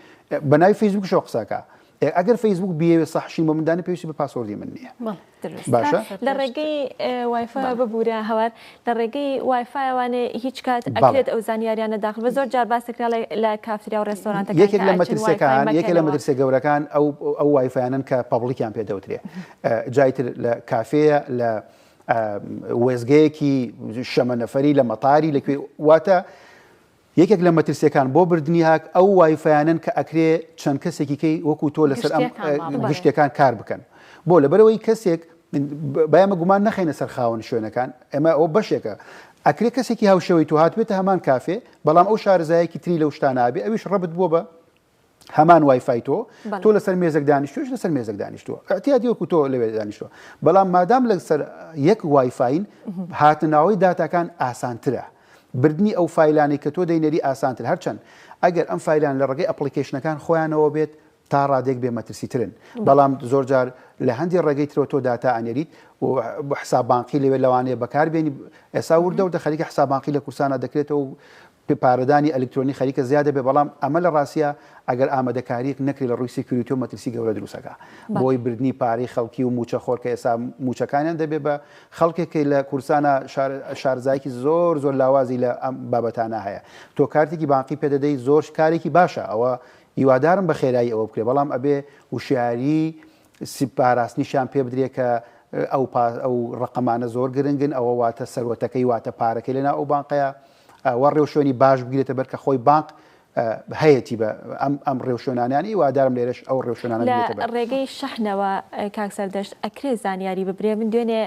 Speaker 11: بە ناوی فەیسبوک شۆ قساکە ئەگەر فەیسبوک بێوێ سەحەشین بۆ مندانی پێویستی بە پاسۆردی من نییە
Speaker 1: باشە لە ڕێگەی وایفای ببوورە هەوار لە ڕێگەی وایفایوانێ هیچ کات ئەکرێت ئەو زانیاریانە داخل بە زۆر جار باسەکرا لە کافتریا و ڕێستۆرانتەکان
Speaker 11: یەکێک لە مەترسیەکان یەکێک لە مەترسیە گەورەکان ئەو وایفایانن کە پابلیکیان پێ دەوترێ جایتر لە کافەیە لە وێزگەیەکی شەمە نەفەری لە مەتاری لەکوێ واتە یەکێک لە مەترسیەکان بۆ بردننی هاک ئەو وایفایانن کە ئەکرێ چەند کەسێکیکەی وەکو تۆ لەسەر ئەم گشتەکان کار بکەن بۆ لەبەرەوەی کەسێک بایەمە گومان نەخینە سەر خاوەن شوێنەکان ئەمە ئەو بەشێکە ئەکرێ کەسێکی هاوشەوەی تو هاتبێتە هەمان کافێ بەڵام ئەو شارەزایەکی تری لەو شتانابێ ئەویش ڕەبت بۆ بە هەمان وایفای تۆ لەسەر مێزێک دانیشتوش لەسەر مێزێک دانیشتووە ئەتیادی وەکو تۆ لەوێ دانیشتووە بەڵام مادام لەسەر یەک وایفاین هاتنناوەی داتاکان ئاسانترە بردننی ئەو فیلانی کە تۆ دەینەری ئاسانتر هەرچەند ئەگەر ئەم فیلان لە ڕێگەی ئەپلیکیشنەکان خۆیانەوە بێت تا ڕادێک بێ مەترسیترن بەڵام زۆر جار لە هەندی ڕێگەی ترەوە تۆ داتا ئەنێریت و حسابانقی لەوێ لەوانەیە بەکاربێنی ئێستا وردە خەریکە حسابانقی لە کورسانە دەکرێتەوە پارەدانی ئەلکترۆنی خەریکە زیادە بێ بەڵام ئەمە لە ڕاستیە ئەگەر ئامادەکاریەک نەکری لە ڕووی سیکیوریتی و مەترسی گەورە دروستەکە بۆی بردننی پارەی خەڵکی و موچە خۆر کە ئێستا موچەکانیان دەبێ بە خەڵکێکی لە کورسانە شارزایکی زۆر لاوازی لە ئەم بابەتانە هەیە تۆ کارتێکی بانقی پێدەدەی زۆر کارێکی باشە ئەوە هیوادارم بە خێرایی ئەوە بکرێ بەڵام ئەبێ وشیاری پاراستنیشان پێ بدرێ کە ئەو ڕقەمانە زۆر گرنگن ئەوە واتە سەروەتەکەی واتە پارەکەی لەنا ئەو بانقەیە وە ڕێوشێنی باش بگرێتە بەر کە خۆی بانک هەیەی بە ئەم ڕێوشێنانیانی وادارم لێرەش ئەو ڕێوشێنانە
Speaker 1: ڕێگەی شەحنەوە کاکسەردەشت ئەکرێ زانیاری ببرێ من دوێنێ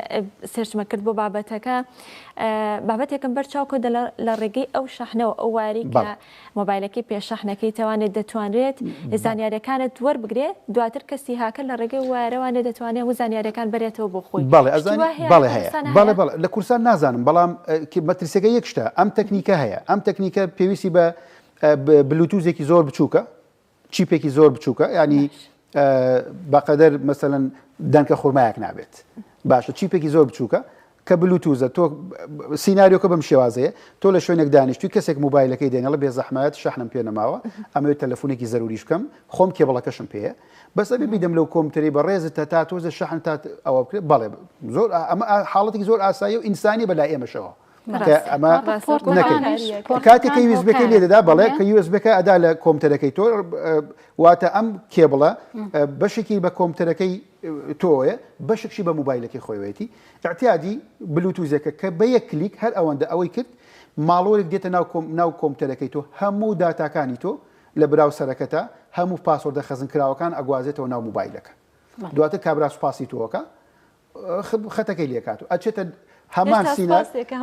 Speaker 1: سێرچمە کرد بۆ بابەتەکە بابەتێکم بەرچاوکە لە ڕێگەی ئەو شەحنەوە ئەو واری کە مۆبایلەکەی پێشەحنەکەی توانێت دەتوانرێت زانیاریەکانت وەربگرێ دواتر کەسی هاکە لە ڕێگەی وارەوانە دەتوانێت و زانیاریەکان بەرێتەوە بۆ خۆی
Speaker 11: بەڵێ هەیە لە کورسان نازانم بەڵام مەترسیەکە یەک شتە ئەم تەکنیکە هەیە ئەم تەکنیکە پێویستی بە بلوتوزێکی زۆر بچووکە چیپێکی زۆر بچووکە ینی بەقەدەر مەسەلەن دەنکە خورمایەک نابێت باشە چیپێکی زۆر بچووکە کە بلوتوزە تۆ سینناریۆکە بەم شێوازەیە تۆ لە شوێنێک دانیشتوی کەسێک موبایلەکەی دێنێڵە بێ زەحمەت شەحنم پێ نەماوە ئەمەوێت تەلەفۆنێکی زەروریش بکەم خۆم کێبڵەکەشم پێەیە بەس ئەبێ بیدەم لەو کۆمپیوتەری بە ڕێزت تا تۆزە شەحن تا ئەوە بکرێت بەڵێ زۆر ئەمە حاڵەتی زۆر ئاسایی و ئینسانی بەلای ئێمەشەوە ئەمە کاتێک USB-ەکەی لێ دەدا بەڵێ کە USB-ەکە ئەدا لە کۆمپیوتەرەکەی تۆ واتە ئەم کێبڵە بەشێکی بە کۆمپیوتەرەکەی تۆیە بەشێکشی بە موبایلەکەی خۆیەتی احتیاجی بلوتوزەکە کە بە یەک کلیک هەر ئەوەندە ئەوەی کرد ماڵۆرێک دێتە ناو کۆمپیوتەرەکەی تۆ هەموو داتاکانی تۆ لە براوسەرەکەتە هەموو پاسوۆردە خەزنکراوەکان ئەگوازێتەوە ناو موبایلەکە دواتر کابرا سوپاسی تۆەکە خەتەکەی لێکات و ئەچێتە هەمان سیناسپاسێکە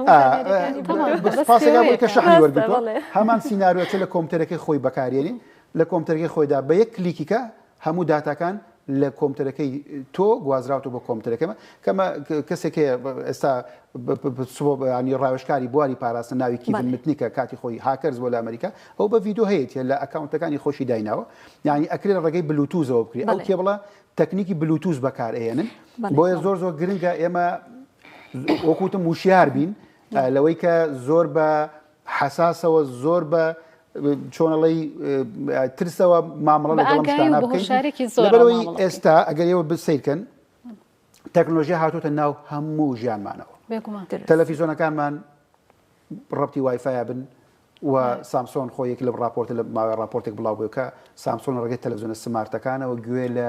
Speaker 11: شەحنی وەرگتووە هەمان سینناریۆچە لە کۆمپیوتەرەکەی خۆی بەکارێنی لە کۆمپیوتەرەکەی خۆیدا بە یەک کلیکیکە هەموو داتاکان لە کۆمپیوتەرەکەی تۆ گوازراوەوە بە کۆمپیوتەرەکەمە کەمە کەسێک ئێستا ینی ڕاوێژکاری بواری پاراستن ناوی کیڤن متنیکە کاتی خۆی هاکرز بۆ لە ئەمریکا ئەو بە ڤیدۆ هەیە لە ئەکاونتەکانی خۆشی دایناوە یعنی ئەکرێت ڕێگەی بلوتوزەوە بکری ئەو کێبڵە تەکنیکی بلوتوز بەکارهێنن بۆیە زۆر گرنگە ئێمە وەکوتم وشیار بین لەوەی کە زۆر بە حساسەوە زۆر بە چۆنەڵی ترسەوە مامەڵە لەگەڵم شتانە بکەین لەبەرەوەی ئێستا ئەگەر ئێوە بسیرکەن تەکنۆلۆژیا هاتوۆتە ناو هەموو ژیانمانەوە تەلەڤیزۆنەکانمان ڕەبتی وایفایە بن و سامسۆن خۆیەکی لە راپۆرت لە ماوەی راپۆرتێک بڵاو بووە کە سامسۆن ڕێگەی تەلەڤیزۆنە سمارتەکانەوە گوێ لە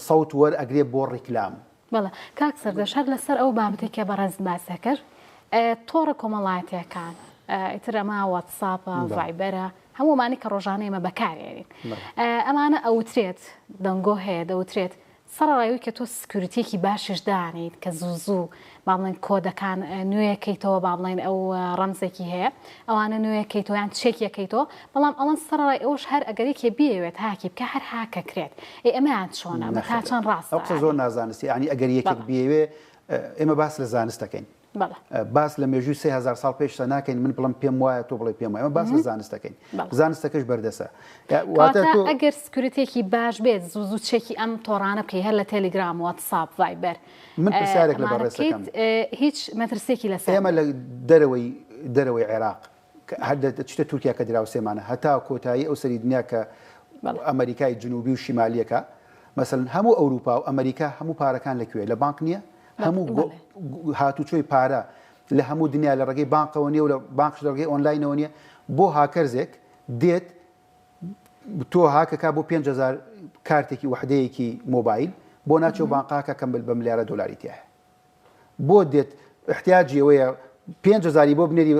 Speaker 11: سەوت وەرئەگرێ بۆ ڕیکلام
Speaker 2: بەڵێ کاک سەردەش هەر لەسەر ئەو بابەتێکە بەڕێز باسە کرد تۆڕە کۆمەڵایەتیەکان ئیتر ئەمە واتساپە ڤایبەرە هەمومانی کە ڕۆژانە ئێمە بەکارێنین ئەمانە ئەوترێت دەنگۆ هەیە دەوترێت سەرڕایوی کە تۆ سکیوریتێکی باشش دانیت کە زوو باڵێن کۆدەکان نوێیەکەیتەوە با بڵێن ئەو ڕەمزێکی هەیە ئەوانە نوێیەکەیتەوە یان چێکیەکەیتەوە بەڵام ئەڵەن سەرڕای ئەوش هەر ئەگەرێکی بێوێت هاکی بکە هەر هاکەکرێت ئێمەیان چۆنە بە تا چەند ڕاستە
Speaker 11: ئەو قسە زۆر نازانستی ینی ئەگەر یەکێک بێوێ ئێمە باس لە زانستەکەین باس لە مێژووی 3000 ساڵ پێشتە ناکەین من بڵم پێم وایە تۆ بڵێ پێم وایە ئەمە باس لە زانستەکەین زانستەکەش بەردەسە
Speaker 2: ئەگەر سکیوریتێکی باش بێت زوو چێکی ئەم تۆڕانە بکەی هەر لە تەلگرام واتساپ ڤایبەر
Speaker 11: من پرسیارێک لە بەڕێزەکەم
Speaker 2: هیچ مەترسێکی لەسەر
Speaker 11: ئێمە لە دەرەوەی عێراق هەر چتە تورکیا کە دراوسێمانە هەتا کۆتایی ئەو سەری دنیا کە ئەمریکای جنوبی و شیمالیەکە مەسەڵەن هەموو ئەوروپا و ئەمریکا هەموو پارەکان لەکوێ لە بانک نییە هەموو هاتوچۆی پارە لە هەموو دنیا لە ڕێگەی بانکەوە نیە و لە بانکش لە ڕێگەی ئۆنلاینەوە نیە بۆ هاکەرزێک دێت تۆ هاکەکە بۆ 5,000 کارتێکی وحدەیەکی مۆبایل بۆ ناچێ بانقاکە کەم بە ملیارە دۆلاری تایە بۆ دێت احتیاجی ئەوەیە 5,000 بۆ بنێری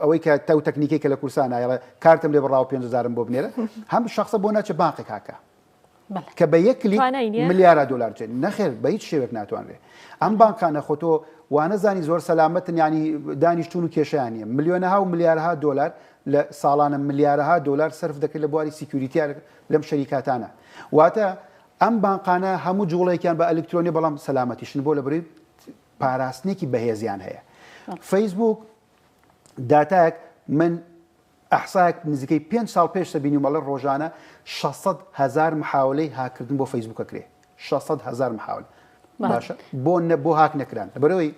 Speaker 11: ئەوەی کە تەو تەکنیکێکە لە کورسان نایڵە کارتم لێ بڕاو 5,000 بۆ بنێرە هەم شخصە بۆ ناچێ بانقێک هاکە کە بە یەک کلیک ملیارە دۆلار چێت نەخێر بە هیچ شێوێک ناتوانرێت ئەم بانکانە خۆتۆ وانەزانی زۆر سەلامەتن ینی دانیشتون و کێشیانە ملیۆنەها و ملیارها دۆلار لە ساڵانە ملیارها دۆلار سرف دەکرد لە بواری سیکیوریتیار لەم شەریکاتانە واتە ئەم بانقانە هەموو جوڵێکیان بە ئەلکترۆنی بەڵام سەلامەتیشن بۆ لە بڕی پاراستنێکی بەهێزیان هەیە فەیسبوک داتایەک من ئەحسایەک نزیکەی 5 ساڵ پێش دەبینی مەڵە ڕۆژانە 600,000 محاولەی هاکردن بۆ فەیسبوکە کرێ 600,000 محاول باشە بۆ هاک نەکران بەرەوەی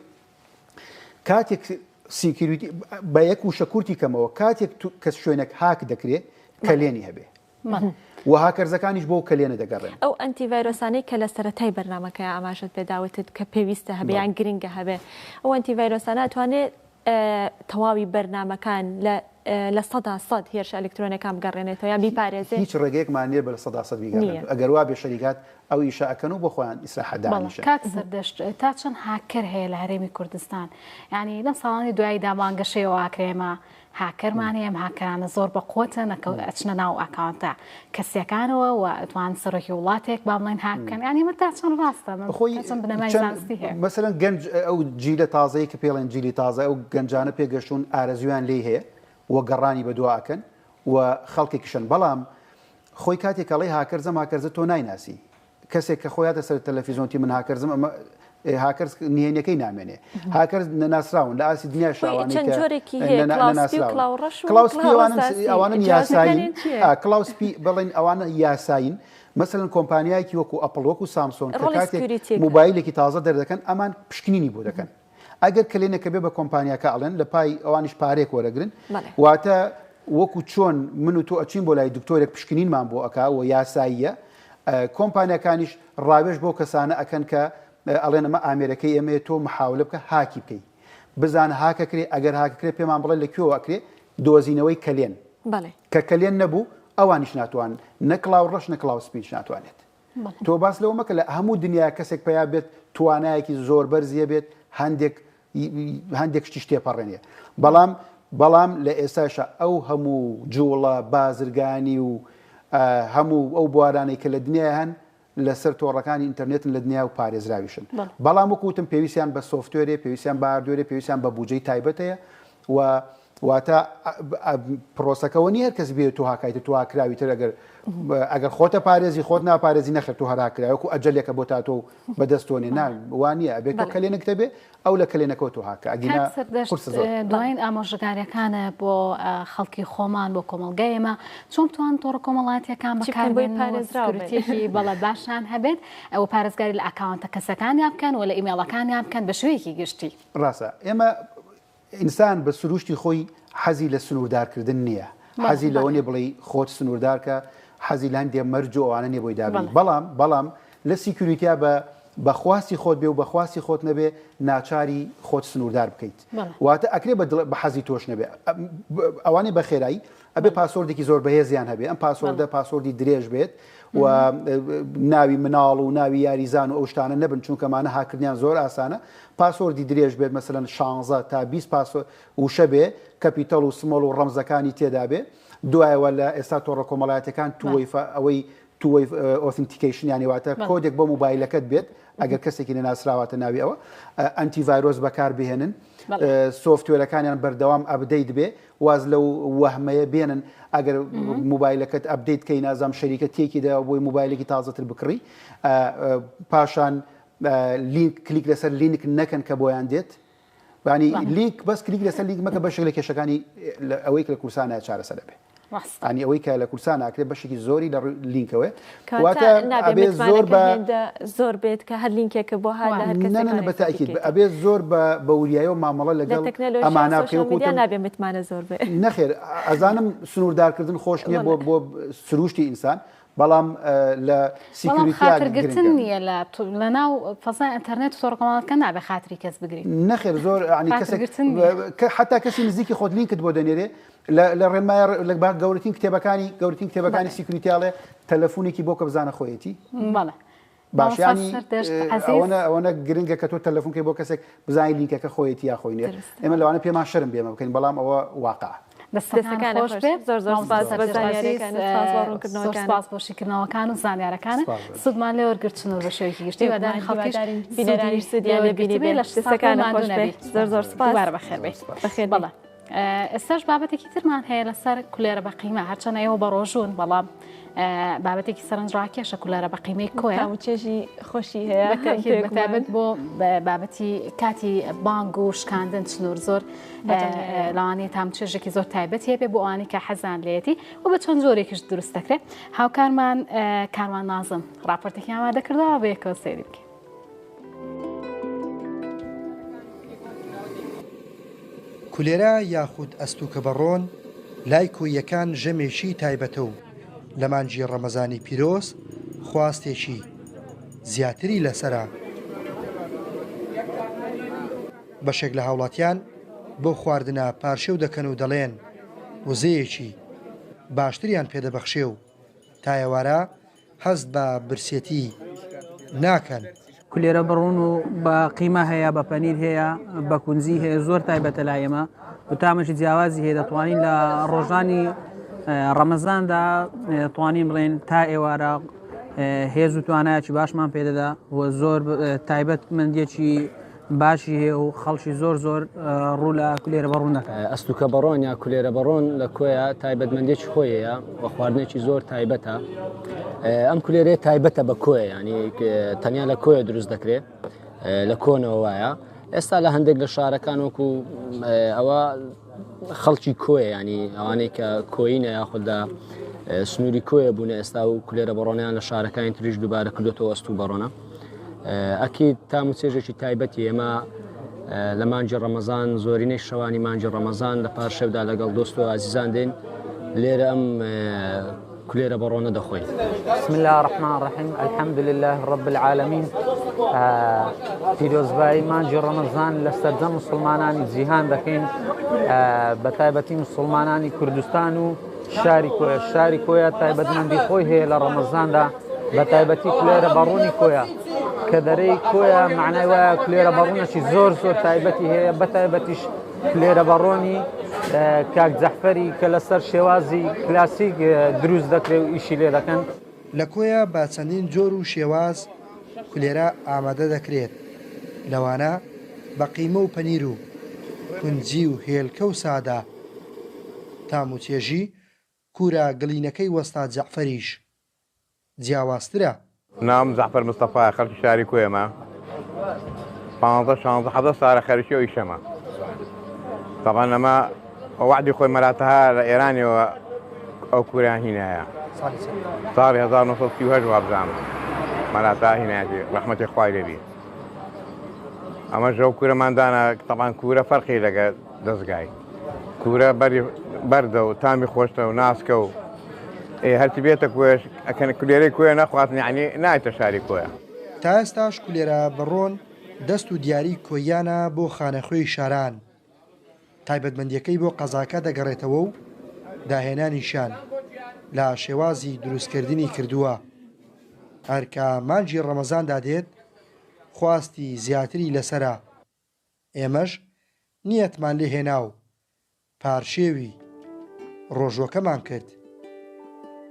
Speaker 11: کاتێک سیکیوریتی بە یەک و شەکورتی کەمەوە کاتێک کە شوێنێک هاک دەکرێت کەلێنی هەبێ و هاکەرزەکانیش بۆ کەلێنە دەگەڕێن
Speaker 1: ئەو ئەنتیڤایرۆسانەی کە لە سەرەتای بەرنامەکە ئاماژت پێداوتت کە پێویستە هەبێ یان گرنگە هەبێ ئەو ئەنتیڤایرۆسانە ئەتوانێت تەواوی بەرنامەکان لە 100% هێرش ئەلکترۆنەکان بگەڕێنێتەوە یا بیپارێزێت
Speaker 11: هیچ ڕێگەیەکمان نییە بە 100% بیگەڕێن ئەگەر وا بێ شەریکات ئەو ئیشە ئەکەن و بۆ خۆیان ئیسراحەت دانیشن
Speaker 2: کاک سەردەشت تا چەند هاکەر هەیە لە هەرێمی کوردستان یعنی لەم ساڵانی دوایی دامانگەشەیەوە ئاکرێمە هاکەرمان هەیە هاکەرانە زۆر بە قوتن ئەچنە ناو ئەکاونتە کەسیەکانەوە و ئەتوان سەرۆکی وڵاتێک با بڵێن هاکەن ینی من تا چەند ڕاستە چەند بنەمای زانستی هەیە
Speaker 11: مەسەلەن گەنج ئەو جیلە تازەی کە پێڵێن جیلی تازە ئەو گەنجانە پێگەشتون ئارەزویان لێ هەیە وە گەڕانی بەدواکەن و خەڵکێکیشن بەڵام خۆی کاتێک کەڵی هاکەرزە ماکەرزە تۆ نایناسی کەسێک کە خۆیاتە سەر تەلەڤیزۆنتی من هاکەرزم ئەمە هاکرز نهێنیەکەی نامێنێ هاکرز نەناسراون لە ئاسی دنیا ئەوانن یاساین کلاوسپی بڵێن ئەوانە یاساین مثلەن کۆمپانیایکی وەکو ئەپڵ وەکو سامسۆن کە کاتێک موبایلێکی تازە دەردەکەن ئەمان پشکنینی بۆ دەکەن ئەگەر کلێنەکە بێ بە کۆمپانیاکە ئەڵێن لە پای ئەوانیش پارێک وەرەگرن واتە وەکو چۆن من و تۆ ئەچین بۆ لای دکتۆرێک پشکنینمان بۆ ئەکا و یاساییە کۆمپانیەکانیش ڕاوێژ بۆ کەسانە ئەکەن کە ئەڵێن ئەمە ئامێرەکەی ئەمێ تۆ محاولە بکە هاکی بکەی بزانە هاکەکرێ ئەگەر هاکەکرێ پێمان بڵێ لەکوێوە ئەکرێ دۆزینەوەی کلێن کە کلێن نەبوو ئەوانیش ناتوان نەکلااو ڕەش نەکلااو سپیچ ناتوانێت تۆ باس لەوە مەکە لە هەموو دنیا کەسێک پیا بێت توانایەکی زۆر بەرزیە بێت هەندێک شتی شتێپەڕێنێ بەڵام لە ئێستاشە ئەو هەموو جوڵە بازرگانی و هەموو ئەو بوارانەی کە لە دنیا هەن لەسەر تۆڕەکانی ئینتەرنێتن لە دنیا و پارێزراویشن بەڵام وەکوتم پێویستیان بە سۆفتوێرێ پێویستیان بە هاردوێرێ پێویستیان بە بودجەی تایبەتەیە و واتە پرۆسەکەەوە نیە کەس بێت تو هاکایتە تو هاکراوی تر ئەگەر خۆتە پارێزی خۆت ناپارێزی نەخێت تو هەراکراوەکو ئەجلێکە بۆ تا تۆ بەدەستۆنێ وانە ئەبێت کلێنێکتە بێ ئەو لە کلێنەکە تو هاکە
Speaker 2: دوایین ئامۆژگاریەکانە بۆ خەڵکی خۆمان بۆ کۆمەڵگەیەمە چۆن توان تۆڕە کۆمەڵاتیەکان بەکاربێنێکی بەڵە باشان هەبێت ئەو پارێزگاری لە ئەکاونتە کەسەکانیان بکەن و لە ئیمێڵەکانیان بکەن بە شوەیەکی گشتی
Speaker 11: ڕاستە ئێمە ئینسان بە سروشتی خۆی حەزی لە سنووردارکردن نییە حەزی لەوە نیە بڵێ خۆت سنووردارکە حەزی لە هەندێ مەرج و ئەوانە نیە بۆی دابی بەڵام لە سیکوریتیا بەخواستی خۆت بێ و بەخواستی خۆت نەبێ ناچاری خۆت سنووردار بکەیت واتە ئەکرێ بە حەزی تۆش نەبێ ئەوانەی بە خێرایی ئەبێ پاسۆردێکی زۆر بەهێزیان هەبێ ئەم پاسۆردە پاسۆردی درێژ بێت و ناوی مناڵ و ناوی یاریزان و ئەو شتانە نەبن چونکەمانە هاکردیان زۆر ئاسانە پاسۆردی درێژ بێت مەسەلەن 16 تا 20 پاسۆ وشە بێ کەپیتەڵ و سمۆڵ و ڕەمزەکانی تێدا بێ دوایەوە لە ئێستا تۆڕە کۆمەڵایەتەکان ئەوەی توی ئۆتنتیکیشن یانی واتە کۆدێک بۆ موبایلەکەت بێت ئەگەر کەسێکی نەناسراواتە ناوی ئەوە ئەنتیڤایرۆس بەکار بهێنن سۆفتوێرەکانیان بەردەوام ئەبدەیت بێ واز لەو وەهمەیە بێنن ئەگەر موبایلەکەت ئەبدەیت کەی نازام شەریکە تێکیدا بۆی موبایلێکی تازەتر بکڕی پاشان کلیک لەسەر لینک نەکەن کە بۆیان دێت بانی لینک بەس کلیک لەسەر لینک مەکە بەشێک لە کێشەکانی ئەوەی کە لە کورسانە چارەسەر دەبێت ئەنی ئەوەی کە لە کورسان ئاکرێت بەشێکی زۆری لە لینکەوە
Speaker 1: زۆر بێت کە هەر لینکێکە بۆ
Speaker 11: بەتاکیید ئەبێت زۆر بە وریایە و مامەڵە لەگەڵ ئەمانە
Speaker 1: نابێ متمانە زۆر بێت
Speaker 11: نەخێر ئەزانم سنووردارکردن خۆش نییە بۆ سروشتی ئینسان بەڵام لە
Speaker 2: سیکوریتیگرتن نییە لە ناو فەزای ئینتەرنێت و تۆڕەکۆمەڵەتەکە نابێ خاتری کەس بگرین
Speaker 11: نەخێر زۆر حتا کەسی نزیکی خۆت لینکت بۆ دەنێرێ لە ڕێنمایە لە گەورەترین کتێبەکانی سیکوریتیاڵێ تەلەفۆنێکی بۆ کە بزانە خۆیەتی باشیانی ئەوەنە گرنگە کە تۆ تەلەفۆنکەی بۆ کەسێک بزانانی لینکەکە خۆیەتی یا خۆی نێت ئێمە لەوانە پێمان شەرم بێمە بکەین بەڵام ئەوە واقع
Speaker 2: دەستەکان خۆش بێت زۆر بۆ شیکردنەوەکان و زانیارەکانە سودمان لێ وەرگرتن و بە شێوەیەکی گشتی وەدانی خەڵکیش
Speaker 1: بینەرانی سودیان لێ بینی بێت لە دەستەکان خۆش بێت زۆر سپاس
Speaker 2: بەخێر بێت بەڵێ ئێستاش بابەتێکی ترمان هەیە لەسەر کولێرە بە قیمە هەرچەنە ئێوە بە ڕۆژوون بەڵام بابەتێکی سەرنجڕاکێشە کولارە بە قیمەی کۆیە
Speaker 1: چێژی خۆشی هەیە
Speaker 2: بەتابەت بۆ بابەتی کاتی بانگ و شکاندن سنوور زۆر لەوانەیە تام چێژێکی زۆر تایبەت هەیە بێ بۆ ئەوانەی کە حەزان لێتی و بە چەند زۆرێکیش دروست دەکرێت هاوکارمان کاروان نازم راپۆرتێکی ئامادە کردەوە بە یەکەوە سەیری بکەین.
Speaker 12: کولێرە یاخود ئەستوکە بەڕۆن لای کۆیەکان ژەمێشی تایبەتە و لە مانجی ڕەمەزانی پیرۆز خواستێکی زیاتری لەسرە. بەشێک لە هاوڵاتیان بۆ خواردنە پارشێو دەکەن و دەڵێن وزەیەکی باشتریان پێدەبەخشێ و تا ئێوارە هەست بە برسێتی ناکەن.
Speaker 13: کولێرە بڕون و بە قیمە هەیە بە پەنیر هەیە بە کونزی هەیە زۆر تایبەتە لای ئێمە و تامەشی جیاوازی هەیە دەتوانین لە ڕۆژانی ڕەمەزاندا توانین بڵێن تا ئێوارە هێز و توانایەکی باشمان پێدەدا و زۆر تایبەت مندێکی باشی هەیە و خەڵکی زۆر ڕوو لە کولێرە بەڕوون دەکات.
Speaker 14: ئەستوکە بەڕۆن یا کولێرە بەڕۆن لە کۆیە تایبەتمەندێکی خۆیەیە و خواردنێکی زۆر تایبەتە. ئەم کولێرەیە تایبەتە بە کۆیە، ینی تەنیا لە کۆیە دروست دەکرێت لە کۆنەوە وایە. ئێستا لە هەندێک لە شارەکان وەکو ئەوە خەڵکی کۆیە، ینی ئەوانەی کە کۆینە یاخوددا سنووری کۆیە بوون ئێستا و کولێرە بەڕۆنیان لە شارەکانی تریش دووبارە کردوێتەوە ئەستوو بەڕۆنە. ئەکید تام و چێژێکی تایبەتی ئێمە لە مانجی ڕەمەزان زۆرینەی شەوانی مانجی ڕەمەزان لە پاشێودا لەگەڵ دۆست و ئازیزان دێن لێرە ئەم كليرة برونا دخوي.
Speaker 15: بسم الله الرحمن الرحيم، الحمد لله رب العالمين. في روزباي مانجي رمضان لسردم مسلمانان جيهان دكين بتايبتي مسلمانان كردستان شاري كويا تايبت من دي خوي هي لرمضان دا بتايبتي كليرة بروني كويا كدري كويا معناه كليرة برونا شي زور تايبتي هي بتايبتيش كليرة بروني کاک جەحفەری کە لەسەر شێوازی کلاسیک دروست دەکرێت و ئیشی لێ دەکەن.
Speaker 12: لە کۆیە با چەندین جۆر و شێواز کولێرە ئامادە دەکرێت، لەوانە بە قیمە و پەنیر و کونجی و هێلکە و سادا. تام و چێژی کورە گڵینەکەی وەستا جەحفەریش جیاوازترە.
Speaker 16: نام جەحفەر مستەفا، خەڵکی شاری کۆیەمە 15-16 ساڵە خەریکی و ئیشەمە. طبعا لما وعدي خوي مراتها لإيراني أو كوريان هنا صار 1930 جواب زعما مراتها هنا رحمة إخوائي لبي. أما جو كورة ماندانا طبعا كورة فرقي لقى دزقاي كورة بردة وتامي خوشته وناسكو إيه هل تبيتك ويش أكن كوليري كويا ناخواتني يعني نايت شاري كويا.
Speaker 12: تا ئێستاش کولێرە بەڕۆن دەست و دیاری کۆیانە بۆ خانەخوێی شاران. تایبەتمەندیەکەی بۆ قەزاکە دەگەڕێتەوە و داهێنانیشان لە شێوازی دروستکردنی کردووە. هەرکە مانجی ڕەمەزاندا دێت خواستی زیاتری لەسرە. ئێمەش نیەتمان لێ هێنا و پارشێوی ڕۆژوەکەمان کرد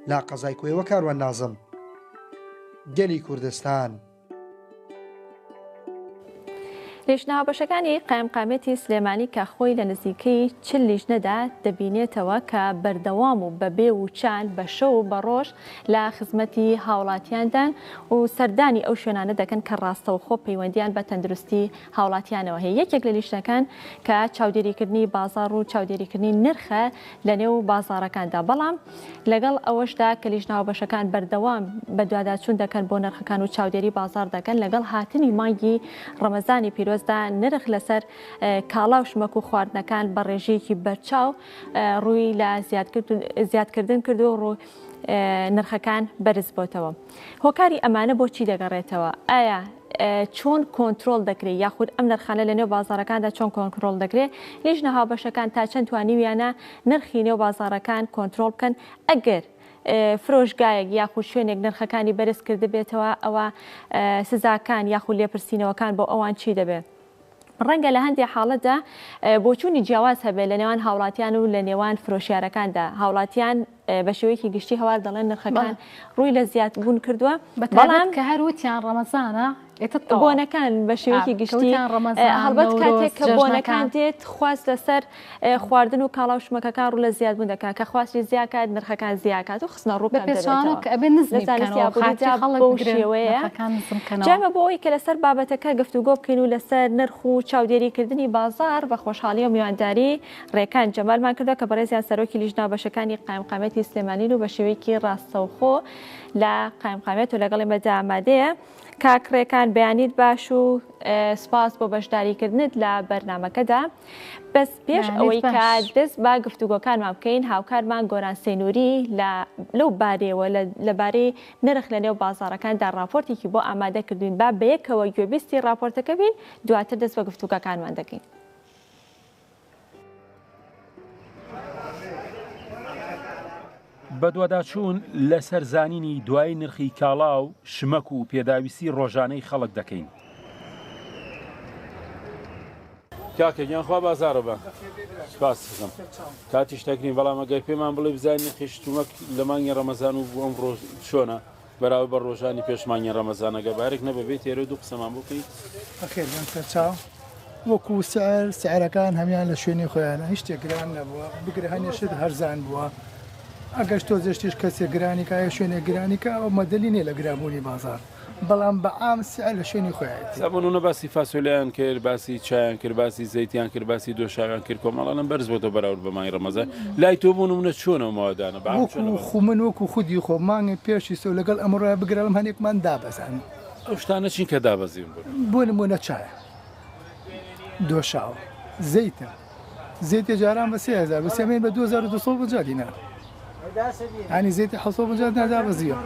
Speaker 12: لا قەزای کۆیەوە کاروان نازم گەلی کوردستان.
Speaker 1: لیژنەوابەشەکانی قایمقامەتی سلێمانی کە خۆی لە نزیکەی چل لیژنەدا دەبینێتەوە کە بەردەوام و بەبێ و چان بە شەو و بە ڕۆژ لە خزمەتی هاوڵاتیاندان و سەردانی ئەو شوێنانە دەکەن کە ڕاستەوخۆ پەیوەندیان بە تەندروستی هاوڵاتیانەوە هەیە. یەکێک لە لیژنەکان کە چاودێریکردنی بازاڕ و چاودێریکردنی نرخە لە نێو بازاڕەکاندا، بەڵام لەگەڵ ئەوەشدا کە لیژنەوابەشەکان بەردەوام بە دواداچوون دەکەن بۆ نرخەکان و چاودێری بازار دەکەن، لەگەڵ هاتنی مانگی ڕەمەزانی پیرۆزدا نرخ لەسەر کاڵا و شمەک و خواردنەکان بە ڕێژەیەکی بەرچاو ڕووی لە زیادکردن کردو و ڕوو نرخەکان بەرز بۆتەوە. هۆکاری ئەمانە بۆچی دەگەڕێتەوە؟ ئایا چۆن کۆنتترۆل دەکرێت یاخود ئەم نرخانە لە نێو بازارەکاندا چۆن کۆنتترۆل دەکرێت؟ لیژنەوابەشەکان تا چەند توانیویانە نرخی نێو بازارەکان کۆنتترۆل بکەن؟ ئەگەر فرۆشگایەک یاخود شوێنێک نرخەکانی بەرز کرده بێتەوە ئەوە سزاکان یاخود لێپرسینەوەکان بۆ ئەوان چی دەبێت؟ ڕەنگە لە هەندێک حاڵەتدا بۆچوونی جیاواز هەبێت لە نێوان هاوڵاتیان و لە نێوان فرۆشیارەکاندا. هاوڵاتیان بە شێوەیەکی گشتی هەوار دەڵێن نرخەکان ڕووی لە زیادبوون کردووە،
Speaker 2: بەڵام کە هەروتیان ڕەمەزانە
Speaker 1: بۆنەکان بە شێوەیەکی گشتی هەڵبەت کاتێک کە بۆنەکان دێت خواست لەسەر خواردن و کاڵا و شمەکەکان ڕوو لە زیادبوون دەکات، کە خواستی زیاکات نرخەکان زیاکات و خستنە ڕووکان شێوەیە. جامە بۆ ئەوی کە لەسەر بابەتەکە گفتوگۆ بکەین و لەسەر نرخ و چاودێریکردنی بازار بە خۆشحاڵی و میوانداری ڕێکان جەمالمان کردووە کە بەڕێزیان سەرۆکی لیژنەوابەشەکانی قایمقامەتی سلێمانی و بە شێوەیەکی ڕاستەوخۆ لە قایمقامەت و لەگەڵی مەدا ئامادەیە. کاکڕێکان بەیانیت باش و سپاس بۆ بەشداریکردنت لە بەرنامەکەدا. بەس پێش ئەوەی کە دەست با گفتوگۆکانمان بکەین، هاوکارمان گۆران سەینووری لەو بارەوە لەبارەی نرخ لە نێو بازارەکاندا راپۆرتێکی بۆ ئامادە کردوین، با بەیەکەوە گوێبیستی راپۆرتەکە بین، دواتر دەست بە گفتوگۆکانمان دەکەین.
Speaker 17: بەدواداچوون لەسەر زانینی دوای نرخی کاڵا و شمەک و پێداویستی ڕۆژانەی خەڵک دەکەین. کاکەگیان خوا بازارە بە سپاس دەکەم کاتی شتەکرین، بەڵام ئەگەر پێمان بڵێ بزانین نرخی شتومەک لە مانگی ڕەمەزان و ئەم ڕۆژ چۆنە بەراو بە ڕۆژانی پێشمانی ڕەمەزانەگە بارێک نەبێت تێرە دوو قسەمان بکەیت
Speaker 18: ئەخێر سەرچاو وەکو سعرەکان هەمیان لە شوێنی خۆیانە هیچ شتێک گران نەبووە بگرە هەنێشت هەرزان بووە ئەگەر تۆ زشتیش کەسێک گرانی کایە شوێنێک گرانیکە ئەو مەدەلی نیە لە گرامبوونی بازار بەڵام بەعام سعر لە شوێنی خۆیان
Speaker 17: زەبوونە باسی فاسۆلیان کرد باسی چایان کرد باسی زەیتیان کرد باسی دۆشاویان کرد کۆمەڵانم بەرز بۆتە بەراورد بە مای ڕەمەزان لای تۆ بوون منە چۆنەوە ماوەدانە
Speaker 18: وەکو من وەکو خودی خۆ مانگی پێشی سۆ لەگەڵ ئەمڕۆ بگرم هەنێکمان دابەزان
Speaker 17: ئەو شتانە چین کە دابەزیون
Speaker 18: بۆ نمونە چایە دۆشاوە زەیتە زەیتە جاران بە 3000 بە سێمێن بە 2250 دینار ینی زەیتی 750 نادابەزیوە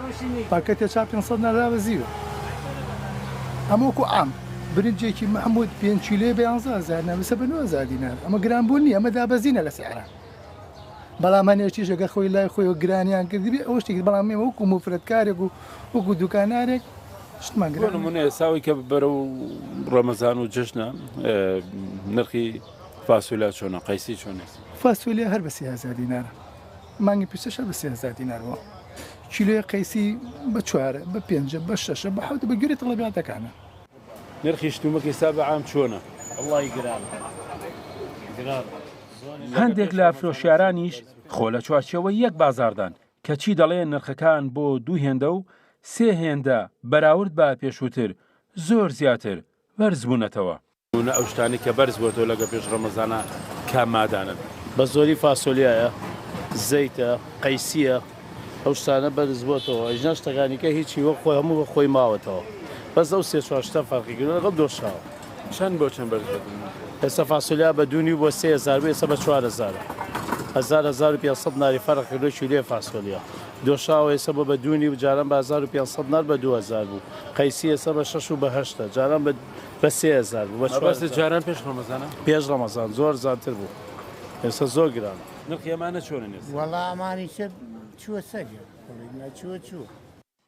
Speaker 18: پاکەتێ چا 500 نادابەزیوە ئەمە وەکو عام برنجێکی محمود 5 کیلۆ بە 11000 نامەسە بە 9000 دینار ئەمە گرانبوون نیە ئەمە دابەزینە لە سعران بەڵام هەنێشتیش ئەگەر خۆی لای خۆی و گرانیان کردبێ ئەو شتێک بەڵام ئێمە وەکو مفرەتکارێک و وەکو دوکانارێک شتمان گران
Speaker 17: نمونە ساوی کە بەرە و ڕەمەزان و جشنە نرخی فاسۆلیا چۆنە قەیسی چۆنە
Speaker 18: فاسۆلیا هەر بە 3000 دینار مانگی پیسەش بە 3000 دینار بووە کیلۆی قەیسی بە 4 بە 5 بە 6 بە 7 بە گوێری تەڵەبیاتەکانە
Speaker 17: نرخی شتومەکی سا بە عام چۆنە
Speaker 19: وڵی گران
Speaker 17: هەندێک لە فرۆشیارانیش خۆ لە چوارچەوە یەک بازاردان کە چی دەڵێن نرخەکان بۆ 2 هێندە و 3 هێندە بەراورد بە پێشووتر زۆر زیاتر بەرز بوونەتەوە ئەو شتانی کە بەرز بۆتەوە لەگە پێش ڕەمەزانە کام مادانن
Speaker 19: بە زۆری فاسۆلیایە زەیتە قەیسیە ئەو شتانە بەرز بۆتەوە ئەژنا شتەکانیکە هیچی وە خۆی هەموو بە خۆی ماوەتەوە بەس ئەو 3 شتە فەرقی گرن لەگەڵ دۆشاوە
Speaker 17: چەند بۆ چەند بەرز
Speaker 19: ئێستا فاسۆلیا بە دوونی بۆ 3000 ئێستا بە 4000 1500 ناری فەرق کردو کیلۆی فاسۆلیا دۆشاوە ئێستا بە دوونی و جاران بە 1500 نار بە 2000 بوو قەیسی ئێستا بە 6 و بە 8 جاران بە 3000 بوو
Speaker 17: بە جاران پێش ڕەمەزانە
Speaker 19: پێش ڕەمەزان زۆر زیاتر بوو ئێستا زۆر گران
Speaker 17: نرخی ئەمانە چۆنە نێست
Speaker 20: وەڵا ئەمانی چووە سەری چووە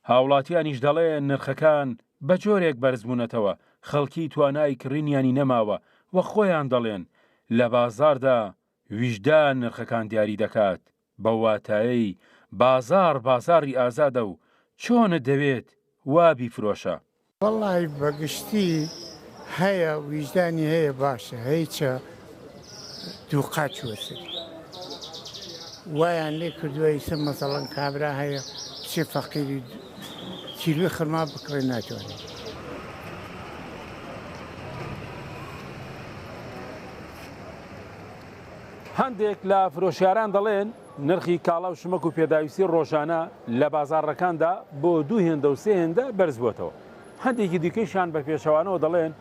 Speaker 17: هاوڵاتیانیش دەڵێن نرخەکان بە جۆرێک بەرزبوونەتەوە خەڵکی توانای کڕینیانی نەماوە وە خۆیان دەڵێن لە بازاردا ویژدان نرخەکان دیاری دەکات بە واتایی بازاری ئازادە و چۆنت دەوێت وا بیفرۆشە
Speaker 20: وەڵی بەگشتی هەیە ویژدانی هەیە باشە هیچە دووقات چوەسەر وایان لێ کردووە ئیسە مەسەڵەن کابرا هەیە چێ فەقیری کیلوی خرما بکڕێ ناتوانێت
Speaker 17: هەندێک لە فرۆشیاران دەڵێن نرخی کاڵا و شمەک و پێداویستی ڕۆژانە لە بازاڕەکاندا بۆ 2 هێندە و 3 هێندە بەرز بۆتەوە هەندێکی دیکەیشان بە پێشەوانەوە دەڵێن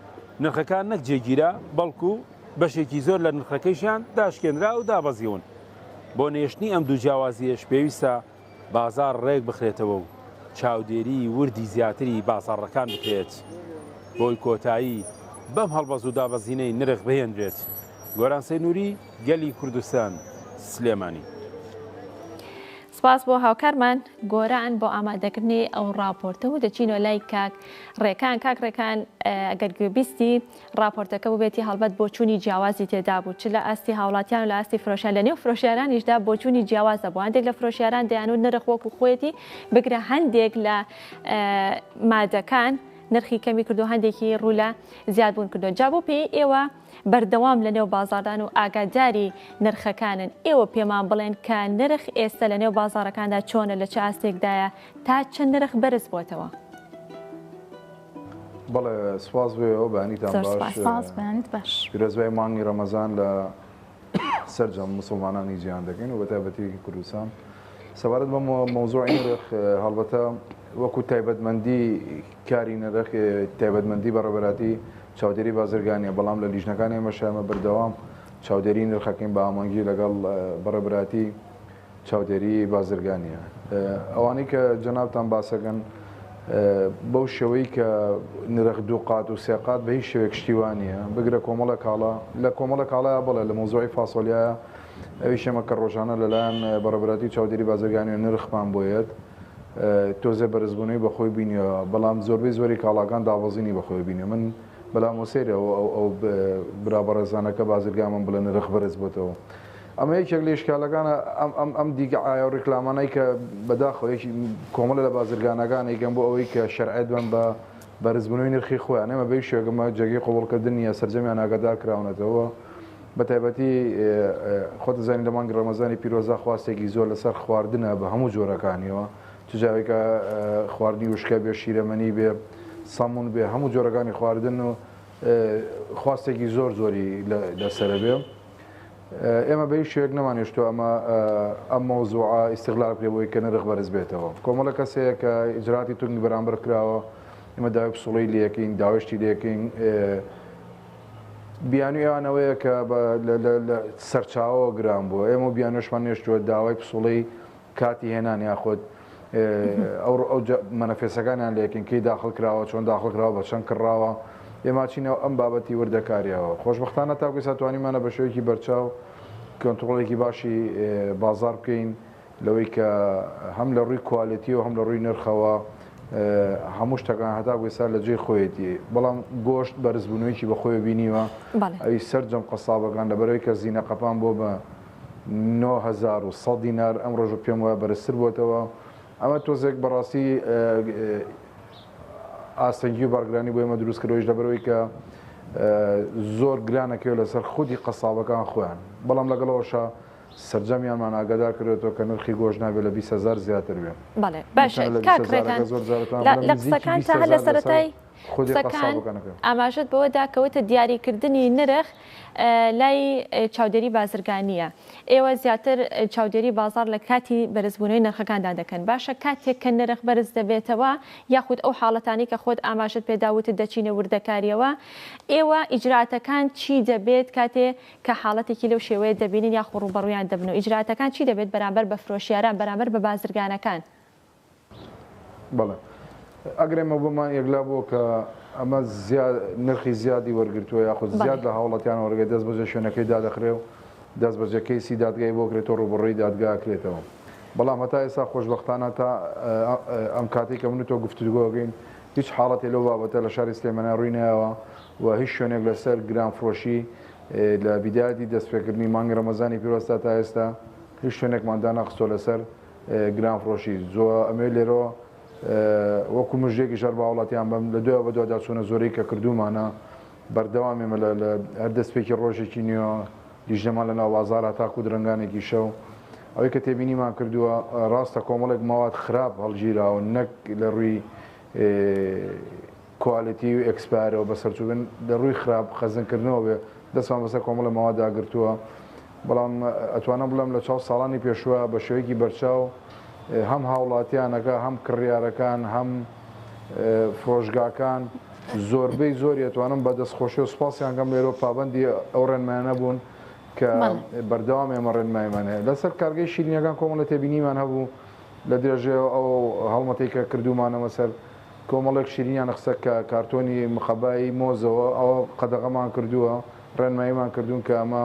Speaker 17: نرخەکان نەک جێگیرە بەڵکو بەشێکی زۆر لە نرخەکەیشان داشکێنرا و دابەزیون بۆ نێشتنی ئەم دوو جیاوازیەش پێویستە بازار ڕێک بخرێتەوە و چاودێری وردی زیاتری بازاڕەکان بکرێت بۆی کۆتایی بەم هەڵبەز و دابەزینەی نرخ بهێنرێت گۆران سەینووری گەلی کوردستان سلێمانی
Speaker 1: سپاس بۆ هاوکارمان گۆران بۆ ئامادەکردنی ئەو راپۆرتە و دەچینەوە لای کاک ڕێکان ئەگەر گوێبیستی راپۆرتەکە ببێتی هەڵبەت بۆ چوونی جیاوازی تێدا بوو چ لە ئاستی هاوڵاتیان و لە ئاستی فرۆشیان لە نێو فرۆشیارانیشدا بۆ چوونی جیاوازە بوو هەندێک لە فرۆشیاران دەیانوت نرخ وەکو خۆیەتی بگرە هەندێک لە مادەکان نرخی کەمی کردو هەندێکی ڕوو لە زیادبوون کردو جا بۆ پێی ئێوە بەردەوام لە نێو بازاردان و ئاگاداری نرخەکانن ئێوە پێمان بڵێن کە نرخ ئێستا لە نێو بازاڕەکاندا چۆنە لە چه ئاستێکدایە تا چەند نرخ بەرز بووەتەوە
Speaker 21: بەڵێ سواز بێەوە بەنیتان
Speaker 2: باش
Speaker 21: پیرۆزبای مانگی ڕەمەزان لە سەررجەم مسلمانانی جیهان دەکەین و بە تایبەتێکی کوردستان سەبارەت بە مۆزوعی نرخ هەڵبەتە وەکو تایبەتمەندی کاری نرخ تایبەتمەندی بەڕێوەبەراتی چاودێری بازرگانیە بەڵام لە لیژنەکانی ئێمەشەمە بەردەوام چاودێری نرخەکەین بە ئامانگی لەگەڵ بەڕێوەبەراتی چاودێری بازرگانیە ئەوانەی کە جەنابتان باسەکەن بەو شێوەی کە نرخ دووقات و سێقات بە هیچ شێوەیە کشتیوانیە بگرە کۆمەڵە کاڵا لە کۆمەڵە کاڵایە بڵێ لە مۆزوعی فاسۆلیایە ئەوی شەمە کە ڕۆژانە لەلایەن بەڕێوەبەراتی چاودێری بازرگانی نرخمان بۆیەت تۆزێ بەرزبوونەوەی بەخۆی بینیەوە بەڵام زۆربەی زۆری کاڵاکان داوەزینی بەخۆی بینێ من بەلامۆسێرە ئەو برابەڕێزانەکە بازرگامم بڵێ نرخ بەرز بۆتەوە ئەمە یەکێک لە ئیشکالەکانە ئەم دیگە ئایا و ڕێکلامانەی کە بەداخەوەیەکی کۆمەڵە لە بازرگانەکانی گەم بۆ ئەوەی کە شەرعەت بن بە بەرزبوونەوەی نرخی خۆیان ئێمە بەی شێگەمە جێگەی قوبوڵکردن نیە سەرجەمیان ئاگادار کراونەتەوە بە تایبەتی خۆتە زانین لە مانگی ڕەمەزانی پیرۆزە خواستێکی زۆر لەسەر خواردنە بە هەموو جۆرەکانیەوە تجاوێکە خواردنی وشکە بێ شیرەمەنی بێ سەمون بێ هەموو جۆرەکانی خواردن و خواستێکی زۆر زۆری لەسرە بێ ئێمە بە هیچ شوێک نەمانێشتووە ئەم مەوزوعە ئیستیغلال پێ بۆی کە نرخ بەرز بێتەوە کۆمەڵە کەسەیە کە ئیجراتی تونگی بەرامبەر کراوە ئێمە داوای پسوڵەی لەکەین داوەشتی لەکەین بیانوی ئەوانەوەیە کە سەرچاوە گران بووە ئێمە بیانۆشمان نێشتووە داوای پسوڵەی کاتی هێنان یاخۆت ئەو مەنەفێسەکانیان لەکەین کەی داخل کراوە چۆن داخل کراوە بە چەند کڕاوە ئێمە چینەوە ئەم بابەتی وردەکاریەوە خۆشبەختانە تاکوی ساتوانیمانە بە شێوەیەکی بەرچاو کۆنتترۆڵێکی باشی بازار بکەین لەوەی کە هەم لە ڕووی کوالیتی و هەم لە ڕووی نرخەوە هەموو شتەکان هەتاکوی سا لە جێی خۆیەتی بەڵام گۆشت بەرزبوونەوەیکی بە خۆی بینیوە ئەوی سەررجەم قەسابەکان لەبەرەوەی کە زیینە قەپان بۆ بە 9,100 دینار ئەم ڕۆژە پێم وایە بەرزتر بۆتەوە ئەمە تۆزێک بەڕاستی ئاستەنگی و بارگرانی بۆ ئێمە دروستکردەوەیش لەبەرەوەی کە زۆر گرانەکەوێت لەسەر خودی قەسابەکان خۆیان بەڵام لەگەڵەوەشە سەررجەمیانمان ئاگادار کردێتەوە کە نرخی گۆژ نابێت لە 20,000 زیاتر بێت.
Speaker 1: بەڵێ باشە کاکڕێکان لە قسەکان تا هەر لە سەرەتای قسەکان ئاماژەت بەوە داکەوتە دیاریکردنی نرخ لای چاودێری بازرگانیە ئێوە زیاتر چاودێری بازار لە کاتی بەرزبوونەوەی نرخەکاندا دەکەن باشە کاتێک کە نرخ بەرز دەبێتەوە یاخود ئەو حاڵەتانی کە خۆت ئاماژت پێداوتت دەچینە وردەکاریەوە ئێوە ئیجراتەکان چی دەبێت کاتێ کە حاڵەتێکی لەو شێوەیە دەبینین یاخ ڕوبەڕویان دەبن و ئیجراتەکان چی دەبێت بەرامبەر بە فرۆشیاران بەرامبەر بە بازرگانەکان
Speaker 21: بەڵێ ئەگرێمە بۆمان یەکلا بۆ کە ئەمە نرخی زیادی وەرگرتووە یاخود زیاد لە هاوڵەتیان وەرگێ دەست بەجێ شوێنەکەی دادەخرێ و دەست بەجێکەی سی دادگای بۆ کرێتەوە ڕوبڕی دادگاکرێتەوە بەڵام هەتا ئێستا خۆشبەختانە تا ئەم کاتی کە من تۆ گفتوگۆگەین هیچ حاڵەتی لەو بابەتە لە شاری سلێمانە ڕووینەوە و هیچ شوێنێک لەسەر گرانفرۆشی لە بیداتی دەستپێکردنی مانگی ڕەمەزانی پیرۆستا تا ئێستا هیچ شوێنێکماندا نەخستۆ لەسەر گرانفرۆشی زۆر ئەمێ لێرەوە وەکو مژێکی ژەر باوڵاتیان بەم لە دوێ بە دودا چوونە زۆرەی کە کردومانە بەردەوامێمە لە هەر دەستپێکی ڕۆژێکی نیوە دیژەمان لە ناو بازارە تاکو درنگانێکی شەو ئەوەی کە تێبینیمان کردووە ڕاستە کۆمەڵێک ماوات خراپ هەڵگیراوە نەک لە ڕووی کوالیتی و ئەکسپایرەوە بەسەرچوبن لە ڕووی خراپ خەزنکردنەوە بێ دەستمان بەسەر کۆمەڵە ماواداگرتووە بەڵام ئەتوانە بڵم لە چاو ساڵانی پێشوە بە شێوەیەکی بەرچاو هەم هاوڵاتیانەکە هەم کڕیارەکان هەم فرۆشگاکان زۆربەی زۆری ئەتوانم بە دەستخۆشی و سوپاسیان گەم لێرە پابندی ئەو ڕێنمایانە بوون کە بەردەوام ئێمە ڕێنمایمانەیە لەسەر کارگەی شیرینەکان کۆمەڵە تێبینیمان هەبوو لە درێژێ ئەو هەڵمەتەی کە کردومانەوە سەر کۆمەڵێک شیرینیان قسە کە کارتۆنی مخەبایی مۆزەوە ئەوە قەدەغەمان کردووە ڕێنماییمان کردوون کە ئەمە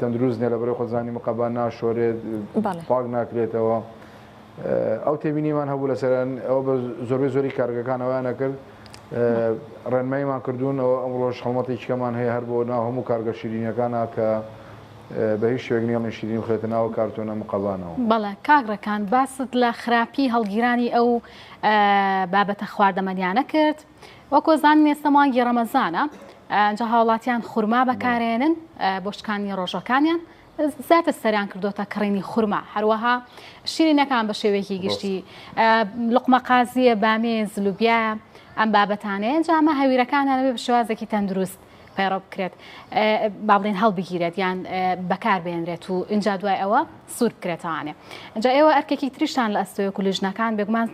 Speaker 21: تەندروست نیە لەبەرەوەی خۆزانی مقەبان ناشۆرێت پاک ناکرێتەوە ئەو تێبینیمان هەبوو لەسەران ئەوە بە زۆربەی زۆری کارگەکانەوەیانە کرد ڕێنماییمان کردوون ئەوە ئەم ڕۆژ هەڵمەتێکیکەمان هەیە هەر بۆ ناو هەموو کارگە شیرینەکانە کە بە هیچ شوێک نیە شیرین بخێتە ناو کارتۆنە مقەبانەوە.
Speaker 2: بەڵێ کاگڕەکان باست لە خراپی هەڵگیرانی ئەو بابەتە خواردەمەنیانە کرد وەکۆ زانین ئێستا مانگی ڕەمەزانە ئەنجا هاوڵاتیان خورما بەکارێنن بۆ شکانی ڕۆژەکانیان زیاتر سەریان کردوتە کڕینی خورما هەروەها شیرینەکان بە شێوەیەکی گشتی لقمە قازیە بامێز لوبیا ئەم بابەتانەیە جامە هەویرەکانیانەوێ بە شێوازێکی تەندروست پەیڕۆ بکرێت با بڵێن هەڵبگیرێت یان بەکار بێنرێت و اینجا دوای ئەوە سوور بکرێتەوانێ اینجا ئێوە ئەرکێکی تریشتان لە ئەستۆیەک و لیژنەکان بێگومان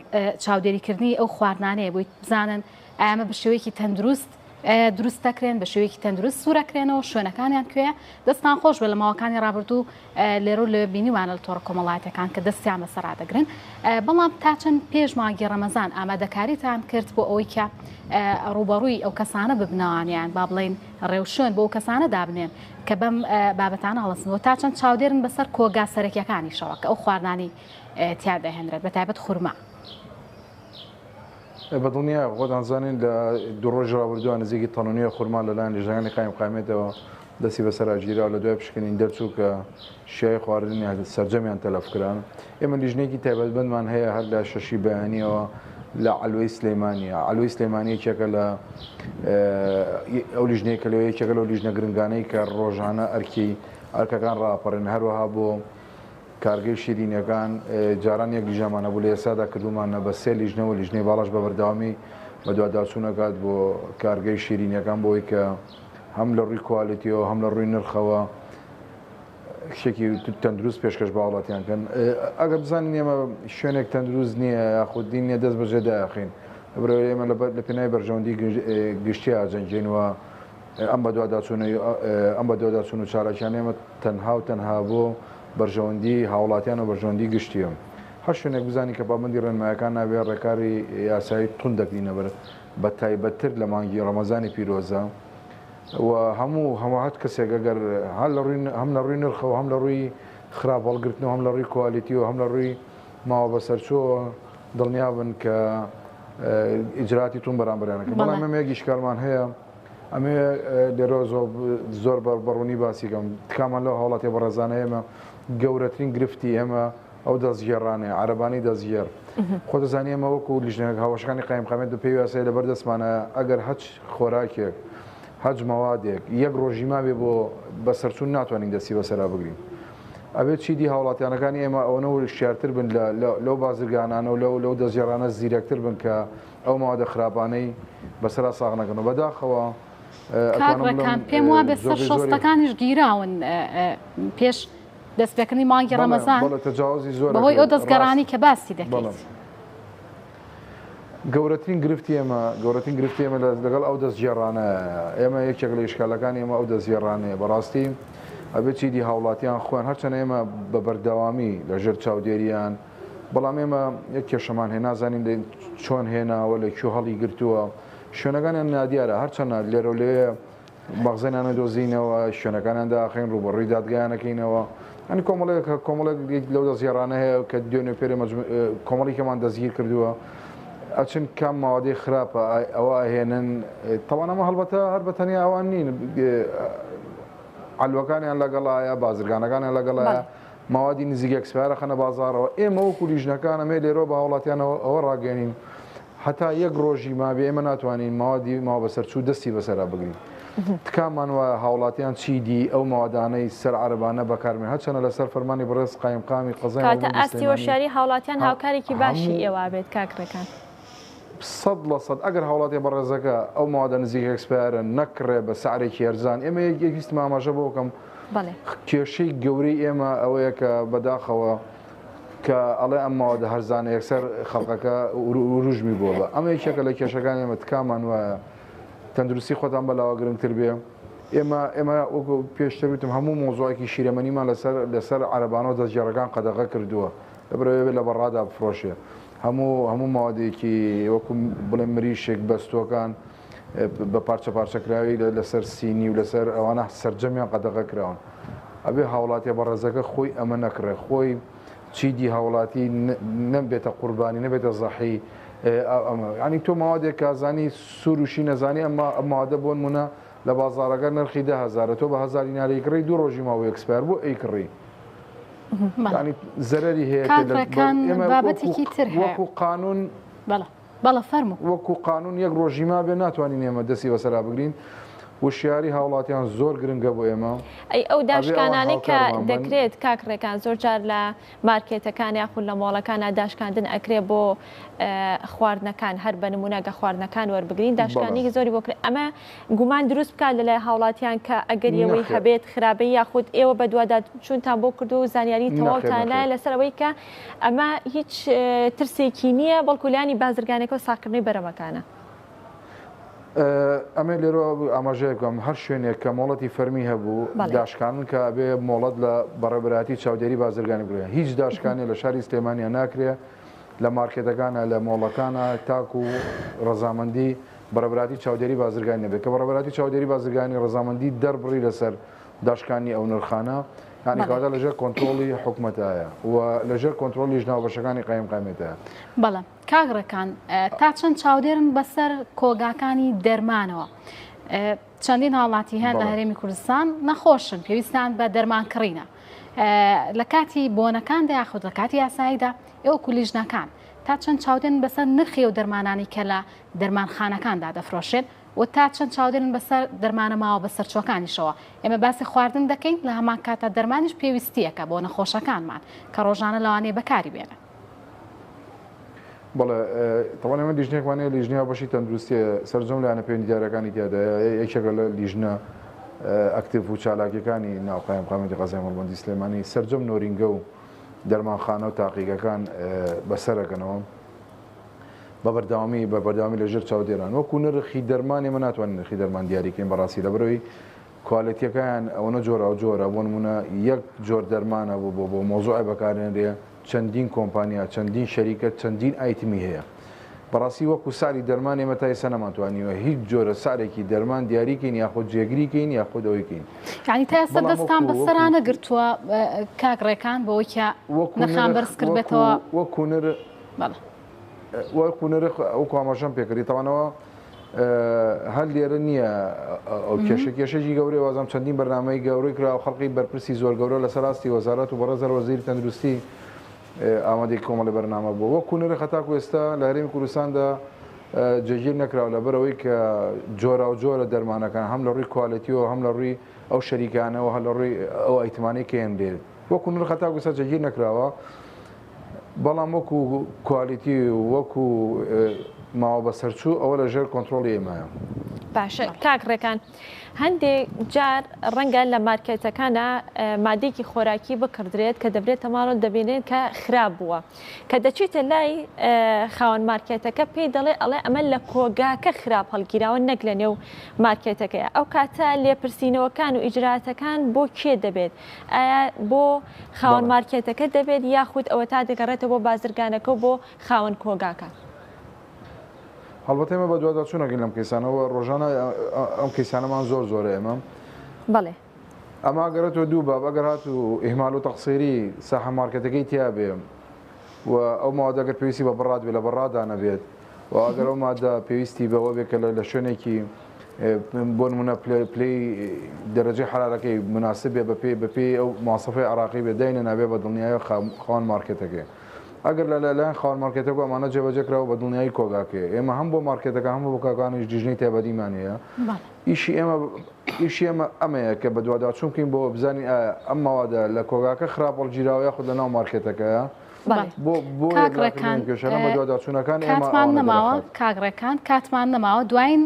Speaker 2: چاودێریکردنی ئەو خواردانەیە بۆی بزانن ئەمە بە شێوەیەکی تەندروست دروست دەکرێن بە شێوەیەکی تەندروست سوورەکرێنەوە شوێنەکانیان کوێ دەستان خۆش بێ لە ماوەکانی ڕابردوو لێرە لێ بینیوانە لە تۆڕە کۆمەڵایەتەکان کە دەستیان بەسەرادەگرن بەڵام تا چەند پێش مانگی ڕەمەزان ئامادەکاریتان کرد بۆ ئەوەی کە ڕوبەڕووی ئەو کەسانە ببنەوانیان با بڵێن ڕێوشێن بۆ ئەو کەسانە دابنێن کە بەم بابەتانە هەڵەسنەوە تا چەند چاودێرن بەسەر کۆگا سەرەکیەکانی شەوە کە ئەو خواردانی تیادا هێنرێت بە تایبەت خورما.
Speaker 21: بەدڵنیە خۆتان زانین لە دوو ڕۆژ ڕابردووە نزیکی تەنونیە خورما لەلایەن لیژنەکانی قایم قامێتەوە دەسی بەسەراگیرا لە دوای پشکنین دەرچوو کە شیای خواردنی سەرجەمیان تەلەفکران ئێمە لیژنێکی تایبەتمەندمان هەیە هەر لە شەشی بەیانیەوە لە علوی سلەیمانیە علوی سلەیمانی یەکێکە لە ئەو لیژنەیە کە لەوە یەکێکە لەو لیژنە گرنگانەی کە ڕۆژانە ئەرکەکان ڕاپەڕێن هەروەها بۆ کارگەی شیرینەکان جاران یەک لیژەمانە بوو لە ئێسادا کردومانە بە سێ لیژنەوە لیژنەی باڵاش بە بەردەوامی بە دوواداچوونەکات بۆ کارگەی شیرینەکان بۆی کە هەم لە ڕووی کوالیتیەوە هەم لە ڕووی نرخەوە شتێکی تەندروست پێشکەش بە وڵاتیانکەن ئەگەر بزانین ئێمە شوێنێک تەندروست نییە یاخودی نییە دەست بەجێداخین بڕێ ئێمە لە پێناوی بەرژەوەندی گشتی ئاجەنجێنەوە ئەم بە دوواداچوون و چارەکیان ئێمە تەنها بۆ بەرژەوەندی هاوڵاتیان و بەرژەوەندی گشتیەوە هەر شوێنێک بزانانی کە پابەندی ڕێنمایەکان نابێت ڕێکاری یاسایی تون دەکرینە بەر بە تایبەتتر لە مانگی ڕەمەزانی پیرۆزە و هەموو هەت کەسێک ئەگەر هەم لە ڕووی نرخەوە هەم لە ڕووی خراپ هەڵگرتنەوە هەم لە ڕووی کوالیتیەوە هەم لە ڕووی ماوە بەسەرچۆوە دڵنیابن کە ئیجراتی تون بەرامبەرانەکە بەڵام ئەمە یەکی شکالمان هەیە ئەمێ لێرە زۆر بەڕوونی باسیکەم تکامان لەو هاوڵاتی بەڕێزانە ئێمە گەورەترین گرفتی ئێمە ئەو دەستگێڕانێ عەرەبانی دەستگێر خۆ دەزانی ئێمە وەکو لیژنەکە هاوشەکانی قایمقامێت بە پێی یاسایی لەبەر دەستمانە ئەگەر هەچ خۆراکێک هەج مەوادێک یەک ڕۆژی مابێ بۆ بەسەرچوون ناتوانین دەستی بەسەرا بگرین ئەبێت چیدی هاوڵاتیانەکانی ئێمە ئەوەوە شیارتر بن لەو بازرگانانە و لەو دەستگێڕانە زیرەکتر بن کە ئەو ماوەدە خراپانەی بەسەرا ساغ نەکەن و بەداخەوە
Speaker 2: کاکڕەکان پێم وا بێت سەر شۆستەکانیش گیراون پێش دەستپێکردنی مانگی ڕەمەزان بەهۆی ئەو دەستگەڕانی کە باسی دەکەیت
Speaker 21: گەورەترین گرفتی ئێمە لەگەڵ ئەو دەستگێڕانە ئێمە یەکێک لە ئیشکالەکانی ئێمە ئەو دەستگێڕانەیە بەڕاستی ئەبێت چیدی هاوڵاتیان خۆیان هەرچەنە ئێمە بە بەردەوامی لەژێر چاودێریان بەڵام ئێمە یەک کێشەمان هێ نازانین چۆن هێناوە لە کوێ هەڵی گرتووە شوێنەکانیان نادیارە هەرچەنە لێرە لێ مەغزێنانە دۆزینەوە شوێنەکانیان داخین ڕوبەڕووی دادگایانەکەینەوە ئەنی کۆمەڵێک لەو دەستگێڕانە هەیە کە دوێنێ پێرە کۆمەڵێکەمان دەستگیر کردووە ئەچن کام ماوەدەی خراپە ئەوە ئەهێنن تەوانەمە هەڵبەتە هەر بە تەنیا ئەوان نین علوەکانیان لەگەڵایە بازرگانەکانیان لەگەڵایە ماوەدی نزیک ئەکسپایرە خەنە بازارەوە ئێمە وەکو لیژنەکان ئەمێ لێرۆ بە هاوڵاتیانەوە ئەوە ڕاگەێنین هەتا یەک ڕۆژی مابێ ئێمە ناتوانین ماوەدی ماوە بەسەرچوو دەستی بەسەرا بگرین تکامان وە هاوڵاتیان چیدی ئەو ماوەدانەی سەر عەرەبانە بەکارمێن هەرچەنە لەسەر فەرمانی بەڕێز قایمقامی قەزای
Speaker 1: کاتە ئاستی وەشاری هاوڵاتیان هاوکارێکی باشی ئێوە بێت کاکڕەکان
Speaker 21: 100% ئەگەر هاوڵاتی بەڕێزەکە ئەو ماوەدە نزیک ئەکسپایرە نەکڕێ بە سعرێکی هەرزان ئێمە یەکویستم ئاماژە بۆ بکەم کێشەی گەورەی ئێمە ئەوەیە کە بەداخەوە کە ئەڵێ ئەم ماوەدە هەرزانە یەکسەر خەڵقەکە وروژمی بووە بە ئەمە یەکێکە لە کێشەکان ئێمە تکامان وایە تەندروستی خۆتان بەلاوە گرنگتر بێ ئێمە وەکو پێشتر وتم هەموو مۆزوعێکی شیرەمەنیمان لەسەر عەرەبانەوە دەستگێڕەکان قەدەغە کردووە لەبەرەوەی لە بەڕادا بفرۆشێ هەموو ماوەدێکی وەکو بڵێ مریشێک بەستۆکان بە پارچە پارچەکراوی لەسەر سینی و لەسەر ئەوانە سەررجەمیان قەدەغە کراون ئەبێ هاوڵاتی بەڕێزەکە خۆی ئەمە نەکڕێ خۆی چیدی هاوڵاتی نەبێتە قوربانی نەبێتە زەحی ینی تۆ ماوەدێک کازانی سروشی نەزانی ئەمە ماوەدە بۆن مونە لە بازارەکە نرخی 10,000 تۆ بە 1000 دیناری کڕی دوو ڕۆژی ماوە ئەکسپایر بۆ ئەی کڕی زەرری هەیە
Speaker 2: بابەتێکی تر
Speaker 21: وەکو قانون
Speaker 2: بەڵە فەرمو
Speaker 21: وەکو قانون یەک ڕۆژی ما بێ ناتوانین ئێمە دەستی بەسەرا بگرین وشیاری هاوڵاتیان زۆر گرنگە بۆ ئێمە
Speaker 1: ئەو داشکانانەی کە دەکرێت کاکڕێکان زۆر جار لە مارکێتەکان یاخود لە مۆڵەکانە داشکاندن ئەکرێ بۆ خواردنەکان هەر بە نمونەگە خواردنەکان وەربگرین داشکانی زۆری بۆ کرێت ئەمە گومان دروست بکات لەلای هاوڵاتیان کە ئەگەریەوەی هەبێت خراپەی یاخود ئێوە بە دووادات چونتان بۆ کردو و زانیاری تەواوتان لایە لەسەرەوەی کە ئەمە هیچ ترسێکی نییە بەڵکولیانی بازرگانێکەوە ساکردنەوەی بەرەمەکانە
Speaker 21: ئەمێ لێرە ئاماژەیەکەم هەر شوێنێک کە مۆڵەتی فەرمی هەبوو داشکانن کە بێ مۆڵەت لە بەڕێبەتی چاودێری بازرگانی بگرێ هیچ داشکانی لە شاری سلێمانیا ناکرێ لە مارکێتەکانە لە مۆڵەکانە تاکو و ڕەزامەندی بەڕێبەتی چاودێری بازرگانی نەبێت کە بەڕێبەتی چاودێری بازرگانی ڕەزامەندی دەربڕی لەسەر داشکانی ئەو نرخانە ینی کاتە لەژێر کۆنتترۆلی حکوومەتایە و لەژێر کۆنتترۆلی ژناوبەشەکانی قایمقامێتە
Speaker 2: بەڵام کاگڕەکان تا چەند چاودێرن بەسەر کۆگاکانی دەرمانەوە چەندین هاوڵاتی هەن لە هەرێمی کوردستان نەخۆشن پێویستان بە دەرمانکڕینە لە کاتی بۆنەکاندا یاخود لە کاتی یاساییدا ئێوەکو لیژنەکان تا چەند چاودێن بەسەر نرخی و دەرمانانی کە لە دەرمانخانەکاندا دەفرۆشێن و تا چەند چاودێن بەسەر دەرمانە ماوە بە سەرچۆکانیشەوە ئێمە باسی خواردن دەکەین لە هەمان کاتە دەرمانیش پێویستیەکە بۆ نەخۆشەکانمان کە ڕۆژانە لەوانەیە بەکاری بێنن.
Speaker 21: بەڵێ تەوانێ من لیژنێکوانەیە لیژنیا بەشی تەندروستیە سەرجەم لایەنە پەیوەندیدارەکانی تیادا یەکێکە لە لیژنە ئەکتیڤ و چالاکیەکانی ناوقایم قامەتی قەزای مەڵبەندی سلێمانی سەرجەم نۆرینگە و دەرمانخانە و تاقیگەکان بەسەرەکەنەوە بە بەردەوامی لەژێر چاودێران وەکو نرخی دەرمانی من ناتوانین نرخی دەرمان دیاریکەین بەڕاستی لە بەرەوەی کوالیتیەکان ئەوەنە جۆرە و جۆرە بۆ نمونە یەک جۆر دەرمانە بۆ مۆزوعی بەکارێنرێ چەندین کۆمپانیا چەندین شەریکەت چەندین ئایتمی هەیە بەڕاستی وەکو ساری دەرمان ئێمە تا ئێستا نەماتوانیوە هیچ جۆرە سارێکی دەرمان دیاریکەین یاخود جێگریکەین یاخود ئەوەیکەین
Speaker 2: یعنی تا ئێستا دەستان بەسەرانە گرتووە کاکڕێکان بەوەی کە نرخان بەرز کردبێتەوە
Speaker 21: وەکو نرخ ئەو ئاماژەم پێکردی تاوانەوە هەر لێرە نییە ئەو کێشێکی گەورەی وازام چەندین بەرنامەی گەورەی کرا و خەڵقی بەرپرسی زۆر گەورە لە سەراستی وەزارەت و بەڕێزەر وەزیری تەندروستی ئامادەی کۆمەڵی بەرنامە بوو وەکو نرخ هەتاکو ئێستا لە هەرێمی کوردستاندا جێگیر نەکراوە لەبەرەوەی کە جۆرە و جۆرە دەرمانەکان هەم لە ڕووی کوالیتیەوە هەم لە ڕووی ئەو شەریکانەوە هەر لە ڕووی ئەو ئەیتمانی کێن لێت وەکو نرخ هەتاکو ئێستا جێگیر نەکراوە بەڵام وەکو کوالیتی وەکو ماوە بە سەرچوو ئەوە لە ژێر کۆنتترۆلی ئێمایە
Speaker 1: باشە کاکڕێکان هەندێک جار ڕەنگە لە مارکێتەکانە مادێکی خۆراکی بکردرێت کە دەبرێت تەماڵۆ دەبێنێت کە خراپ بووە کە دەچێتە لای خاوەن مارکێتەکە پێی دەڵێ ئەڵێ ئەمە لە کۆگاکە خراپ هەڵگیراوە نەک لە نێو مارکێتەکەیە ئەو کاتە لێپرسینەوەکان و ئیجراتەکان بۆ کێ دەبێت ئایا بۆ خاوەن مارکێتەکە دەبێت یاخود ئەوە تا دەگەڕێتەوە بۆ بازرگانەکە و بۆ خاوەن کۆگاکە
Speaker 21: هەڵبەت ئێمە بە دووادە چوونەکەین لەم کەیسانەوە ڕۆژانە ئەم کەیسانەمان زۆرە ئێمە
Speaker 1: بەڵێ
Speaker 21: ئەما گەرێتەوە دوو باب ئەگەر هات و ئیهمال و تەقسیری ساحە مارکێتەکەی تیا بێ و ئەو ماوەدە ئەگەر پێویستی بە بەڕات بێ لە بەڕادا نەبێت و ئەگەر ئەو مادە پێویستی بەوە بێت کە لە شوێنێکی بۆ نمونە پلەی دەرەجەی حرارەکەی مناسبێ بەپێ ئەو ماسەفەی عراقی بێ داینە نابێ بە دڵنیایە خاوەن مارکێتەکەی ئەگەر لەلایەن خاوەن مارکێتەکە ئەمانە جێبەجێکراوە بە دڵنیایی کۆگاکێ ئێمە هەم بۆ مارکێتەکە هەم بۆ کاکانیش دیژنەی تایبەتیمان هەیە ئیشی ئێمە ئەمەیە کە بە دووادا چونکەین بۆ بزانین ئەم ماوەدە لە کۆگاکە خراپ هەڵگیراوە خود لە ناو مارکێتەکەیە بۆ دوواداچوونەکان
Speaker 2: کاتمان نەماوە کاگڕێکان کاتمان نەماوە دوایین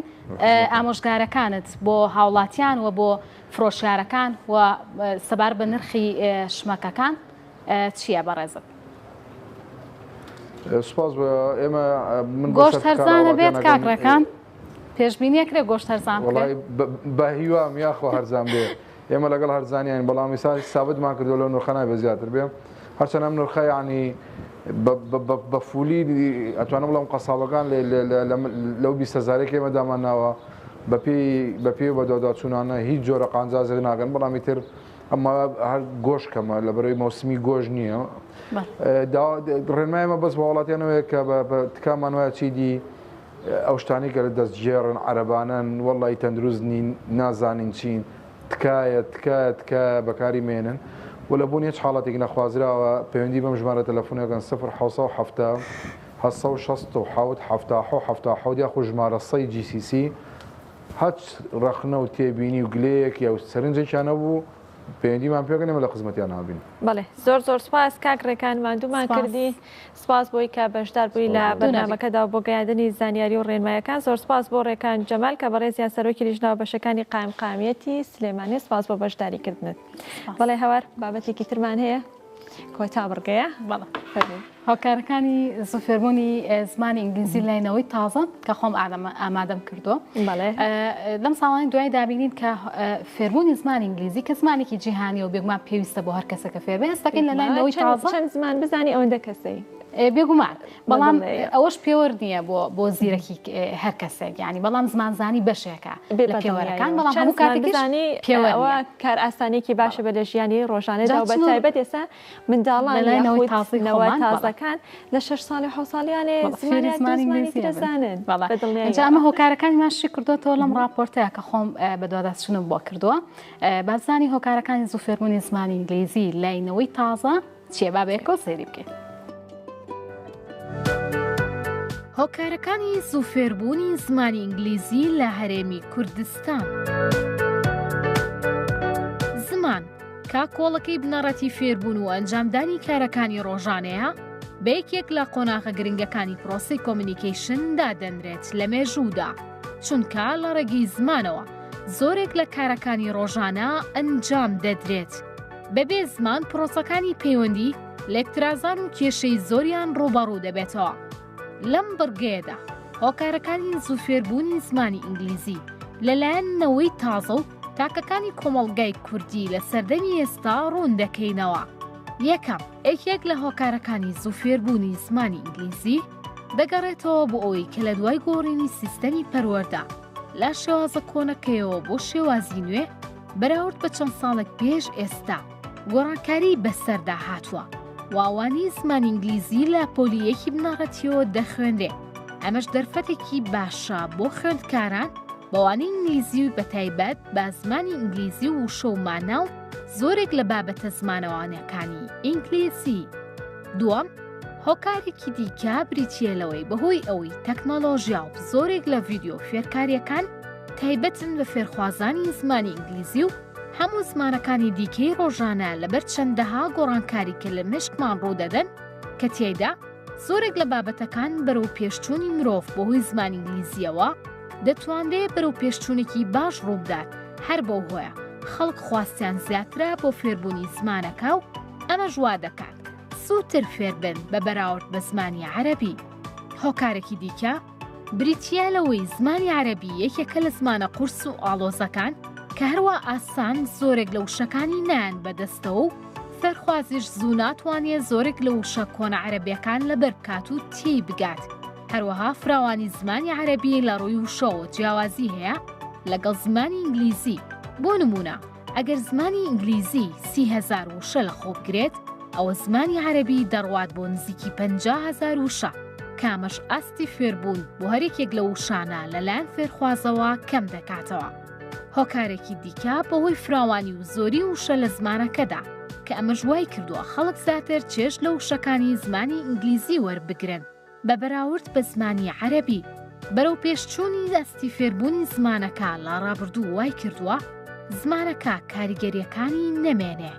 Speaker 2: ئامۆژگارەکانت بۆ هاوڵاتیان و بۆ فرۆشیارەکان و سەبار بە نرخی شمەکەکان چییە بەڕێزت؟
Speaker 21: سپاس ئێمە
Speaker 2: گۆشت هەرزانە بێت کاکڕەکان پێشبینیەکرێ گۆشت هەرزان
Speaker 21: بە هیوام یاخۆ هەرزان بێ ئێمە لەگەڵ هەرزانیان بەڵامی سابتمان کردو لەو نرخەنای بە زیاتر بێ هەرچەند ئەم نرخە یعنی بە فولی ئەتوانم بڵام قەساڵەکان لەو 20,000 ئێمە دامانناوە بەپێ بە دۆداچوونانە هیچ جۆرە قانجازێک ناگەن بەڵامی تر ئەمە هەر گۆشکەمە لە بەرەوەی مەوسمی گۆژ نییە ڕێنمایمە بەس بە وڵاتیانەوەیە کە تکامان وایە چیدی ئەو شتانی کە لە دەستگێڕن عەرەبانن وەڵی تەندروست نین نازانین چین تکایە بەکاری مێنن و لە بوون هیچ حاڵەتێک نەخوازراوە پەیوەندی بەم ژمارە تەلەفۆنەکەن 0 یا خو ژمارە 100 GCC هەچ ڕەخنە و تێبینی و گلەیەک یا سەرنجێکیانە بوو پەیوەندیمان پێکەنێمە لە قزمەتیان نابین.
Speaker 1: بەڵێ زۆر سپاس کاکڕێکان مادوومان کردی سپاس بۆی کە بەشدار بووی لە بەرنامەکەدا بۆ گەیاندنی زانیاری و ڕێنمایەکان زۆر سپاس بۆ ڕێکان جەمال کە بەڕێزیان سەرۆکی لیژنەوە بەشەکانی قایمقامیەتی سلێمانی سپاس بۆ بەشداریکردنت. بەڵێ هەوار بابەتێکی ترمان هەیە کۆتا بڕگەیە
Speaker 2: بەڵێ هاوکارەکانی زۆفێربوونی زمانی ئینگلیزی لاینەوەی تازە کە خۆم ئامادەم کردووە لەم ساڵانی دوای دابینین کە فێربوونی زمانی ئینگلیزی کە زمانێکی جیهانی و بێگومان پێویستە بۆ هەر کەسەکە فێر بێ ئێستاکەین لە لاینەوەی تازە
Speaker 1: چەند زمان بزانی ئەوەندە کەسەی
Speaker 2: بێگومان بەڵام ئەوەش پێوە نییە بۆ زیرەکی هەر کەسێک یعنی بەڵام زمانزانی بەشێکە لە پێوەرەکان بەڵام هەموو کاتێکزانی
Speaker 1: پێوەوە کار ئاسانێکی باشە بە لە ژیانی ڕۆژانەدا و بە تایبەت ئێستا منداڵانەوەی تازەکان لە 6 ساڵی 7 ساڵیانێ زمانی دەزانن
Speaker 2: ئەمە هۆکارەکانی ماشی کردوەوە لەم راپۆرتەیە کە خۆم بە دوواداچنم بۆ کردووە بازانی هۆکارەکانی زوو فێربوونی زمانی ئینگلیزی لاینەوەی تازە چیە با بێکۆ سێری بکەین.
Speaker 4: هۆکارەکانی زوو فێربوونی زمانی ئینگلیزی لە هەرێمی کوردستان. زمان کا کۆڵەکەی بنەڕەتی فێربوون و ئەنجامدانی کارەکانی ڕۆژانەیە بە یەکێک لە قۆناغە گرنگەکانی پرۆسی کۆمیونیکیشن دادەنرێت لە مێژوودا چونکە لە ڕێگەی زمانەوە زۆرێک لە کارەکانی ڕۆژانە ئەنجام دەدرێت. بەبێ زمان پرۆسەکانی پەیوەندی لە ئێکترازان و کێشەی زۆریان ڕوبەڕوو دەبێتەوە. لەم بڕگەیەدا هۆکارەکانی زوو فێربوونی زمانی ئینگلیزی لەلایەنەوەی تازە و تاکەکانی کۆمەڵگای کوردی لە سەردەمی ئێستا ڕوون دەکەینەوە. یەکەم یەکێک لە هۆکارەکانی زوو فێربوونی زمانی ئینگلیزی دەگەڕێتەوە بۆ ئەوەی کە لە دوای گۆڕینی سیستەمی پەروەردە لە شێوازە کۆنەکەیەوە بۆ شێوازی نوێ بەراورد بە چەند ساڵێک پێش ئێستا گۆڕانکاری بەسەردا هاتووە. واوانی زمانی ئینگلیزی لە پۆلیەکی بنەڕەتیەوە دەخوێنرێ. ئەمەش دەرفەتێکی باشە بۆ خوێندکاران بەوانەی ئینگلیزی و بەتایبەت بە زمانی ئینگلیزی و شەومانە و زۆرێک لە بابەتە زمانەوانەکانی ئینگلیزی. دووەم هۆکارێکی دیکە بریتیەلەوەی بەهۆی ئەوەی تەکنۆلۆژیا و زۆرێک لە ڤیدیۆ فێرکاریەکان تایبەتن بە فێرخوازانی زمانی ئینگلیزی و هەموو زمانەکانی دیکەی ڕۆژانە لەبەر چەندەها گۆڕانکاری کە لە مشکمان ڕوودەدەن کە تیایدا زۆرێک لە بابەتەکان بەرەو پێشچوونی مرۆڤ بەهۆی زمانی ئینگلیزیەوە دەتوانرێت بەرەو پێشچوونێکی باش ڕووبدات. هەر بەو هۆیە خەڵک خواستیان زیاترە بۆ فێربوونی زمانەکە و ئەمە ژوا دەکات سووتر فێربن بە بەراورد بە زمانی عەرەبی. هۆکارێکی دیکە بریتیا لەوەی زمانی عەرەبی یەکێکە لە زمانە قورس و ئاڵۆزەکان کە هەروە ئاسان زۆرێک لە وشەکانی نان بەدەستەوە و فێرخوازیش زوو ناتوانێت زۆرێک لە وشە کۆنە عەرەبیەکان لەبەر بکات و تی بگات. هەروەها فراوانی زمانی عەرەبی لە ڕووی وشەوە جیاوازی هەیە لەگەڵ زمانی ئینگلیزی. بۆ نمونە ئەگەر زمانی ئینگلیزی 30,000 وشە لە خۆ بگرێت ئەوە زمانی عەرەبی دەڕوات بۆ نزیکی 50,000 وشە کامەش ئاستی فێربوون بۆ هەرێکێک لە وشانە لەلایەن فێرخوازەوە کەم دەکاتەوە. هۆکارێکی دیکە بەهۆی فراوانی و زۆری وشە لە زمانەکەدا کە ئەمە ژوای کردووە خەڵک زیاتر چێژ لە وشەکانی زمانی ئینگلیزی وەربگرن بە بەراورد بە زمانی عەرەبی. بەرەو پێشچوونی دەستی فێربوونی زمانەکە لە ڕابردوو وای کردووە زمانەکە کاریگەریەکانی نەمێنێ.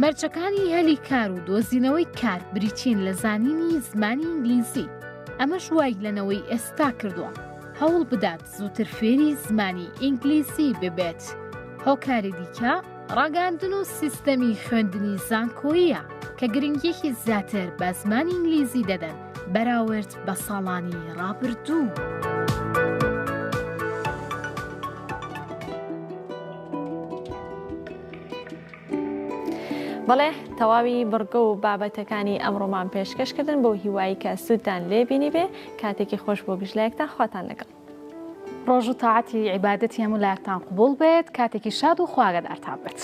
Speaker 4: مەرجەکانی هەلی کار و دۆزینەوەی کار بریتین لە زانینی زمانی ئینگلیزی. ئەمە ژوای لەنەوەی ئێستا کردووە هەوڵ بدات زووتر فێری زمانی ئینگلیزی ببێت. هۆکاری دیکە ڕاگەاندن و سیستەمی خوێندنی زانکۆییە کە گرنگیەکی زیاتر بە زمانی ئینگلیزی دەدەن بەراورد بە ساڵانی ڕابردوو.
Speaker 1: بەڵێ تەواوی بڕگە و بابەتەکانی ئەمڕۆمان پێشکەشکردن بۆ هیوایی کە سوودتان لێبینی بێ کاتێکی خۆش بۆ گشتلایەکتان خواتان لەگەڵ.
Speaker 2: ڕۆژ و تاعەتی عیبادەتی هەموو لایەکتان قبوڵ بێت کاتێکی شاد و خواگەدارتان بێت.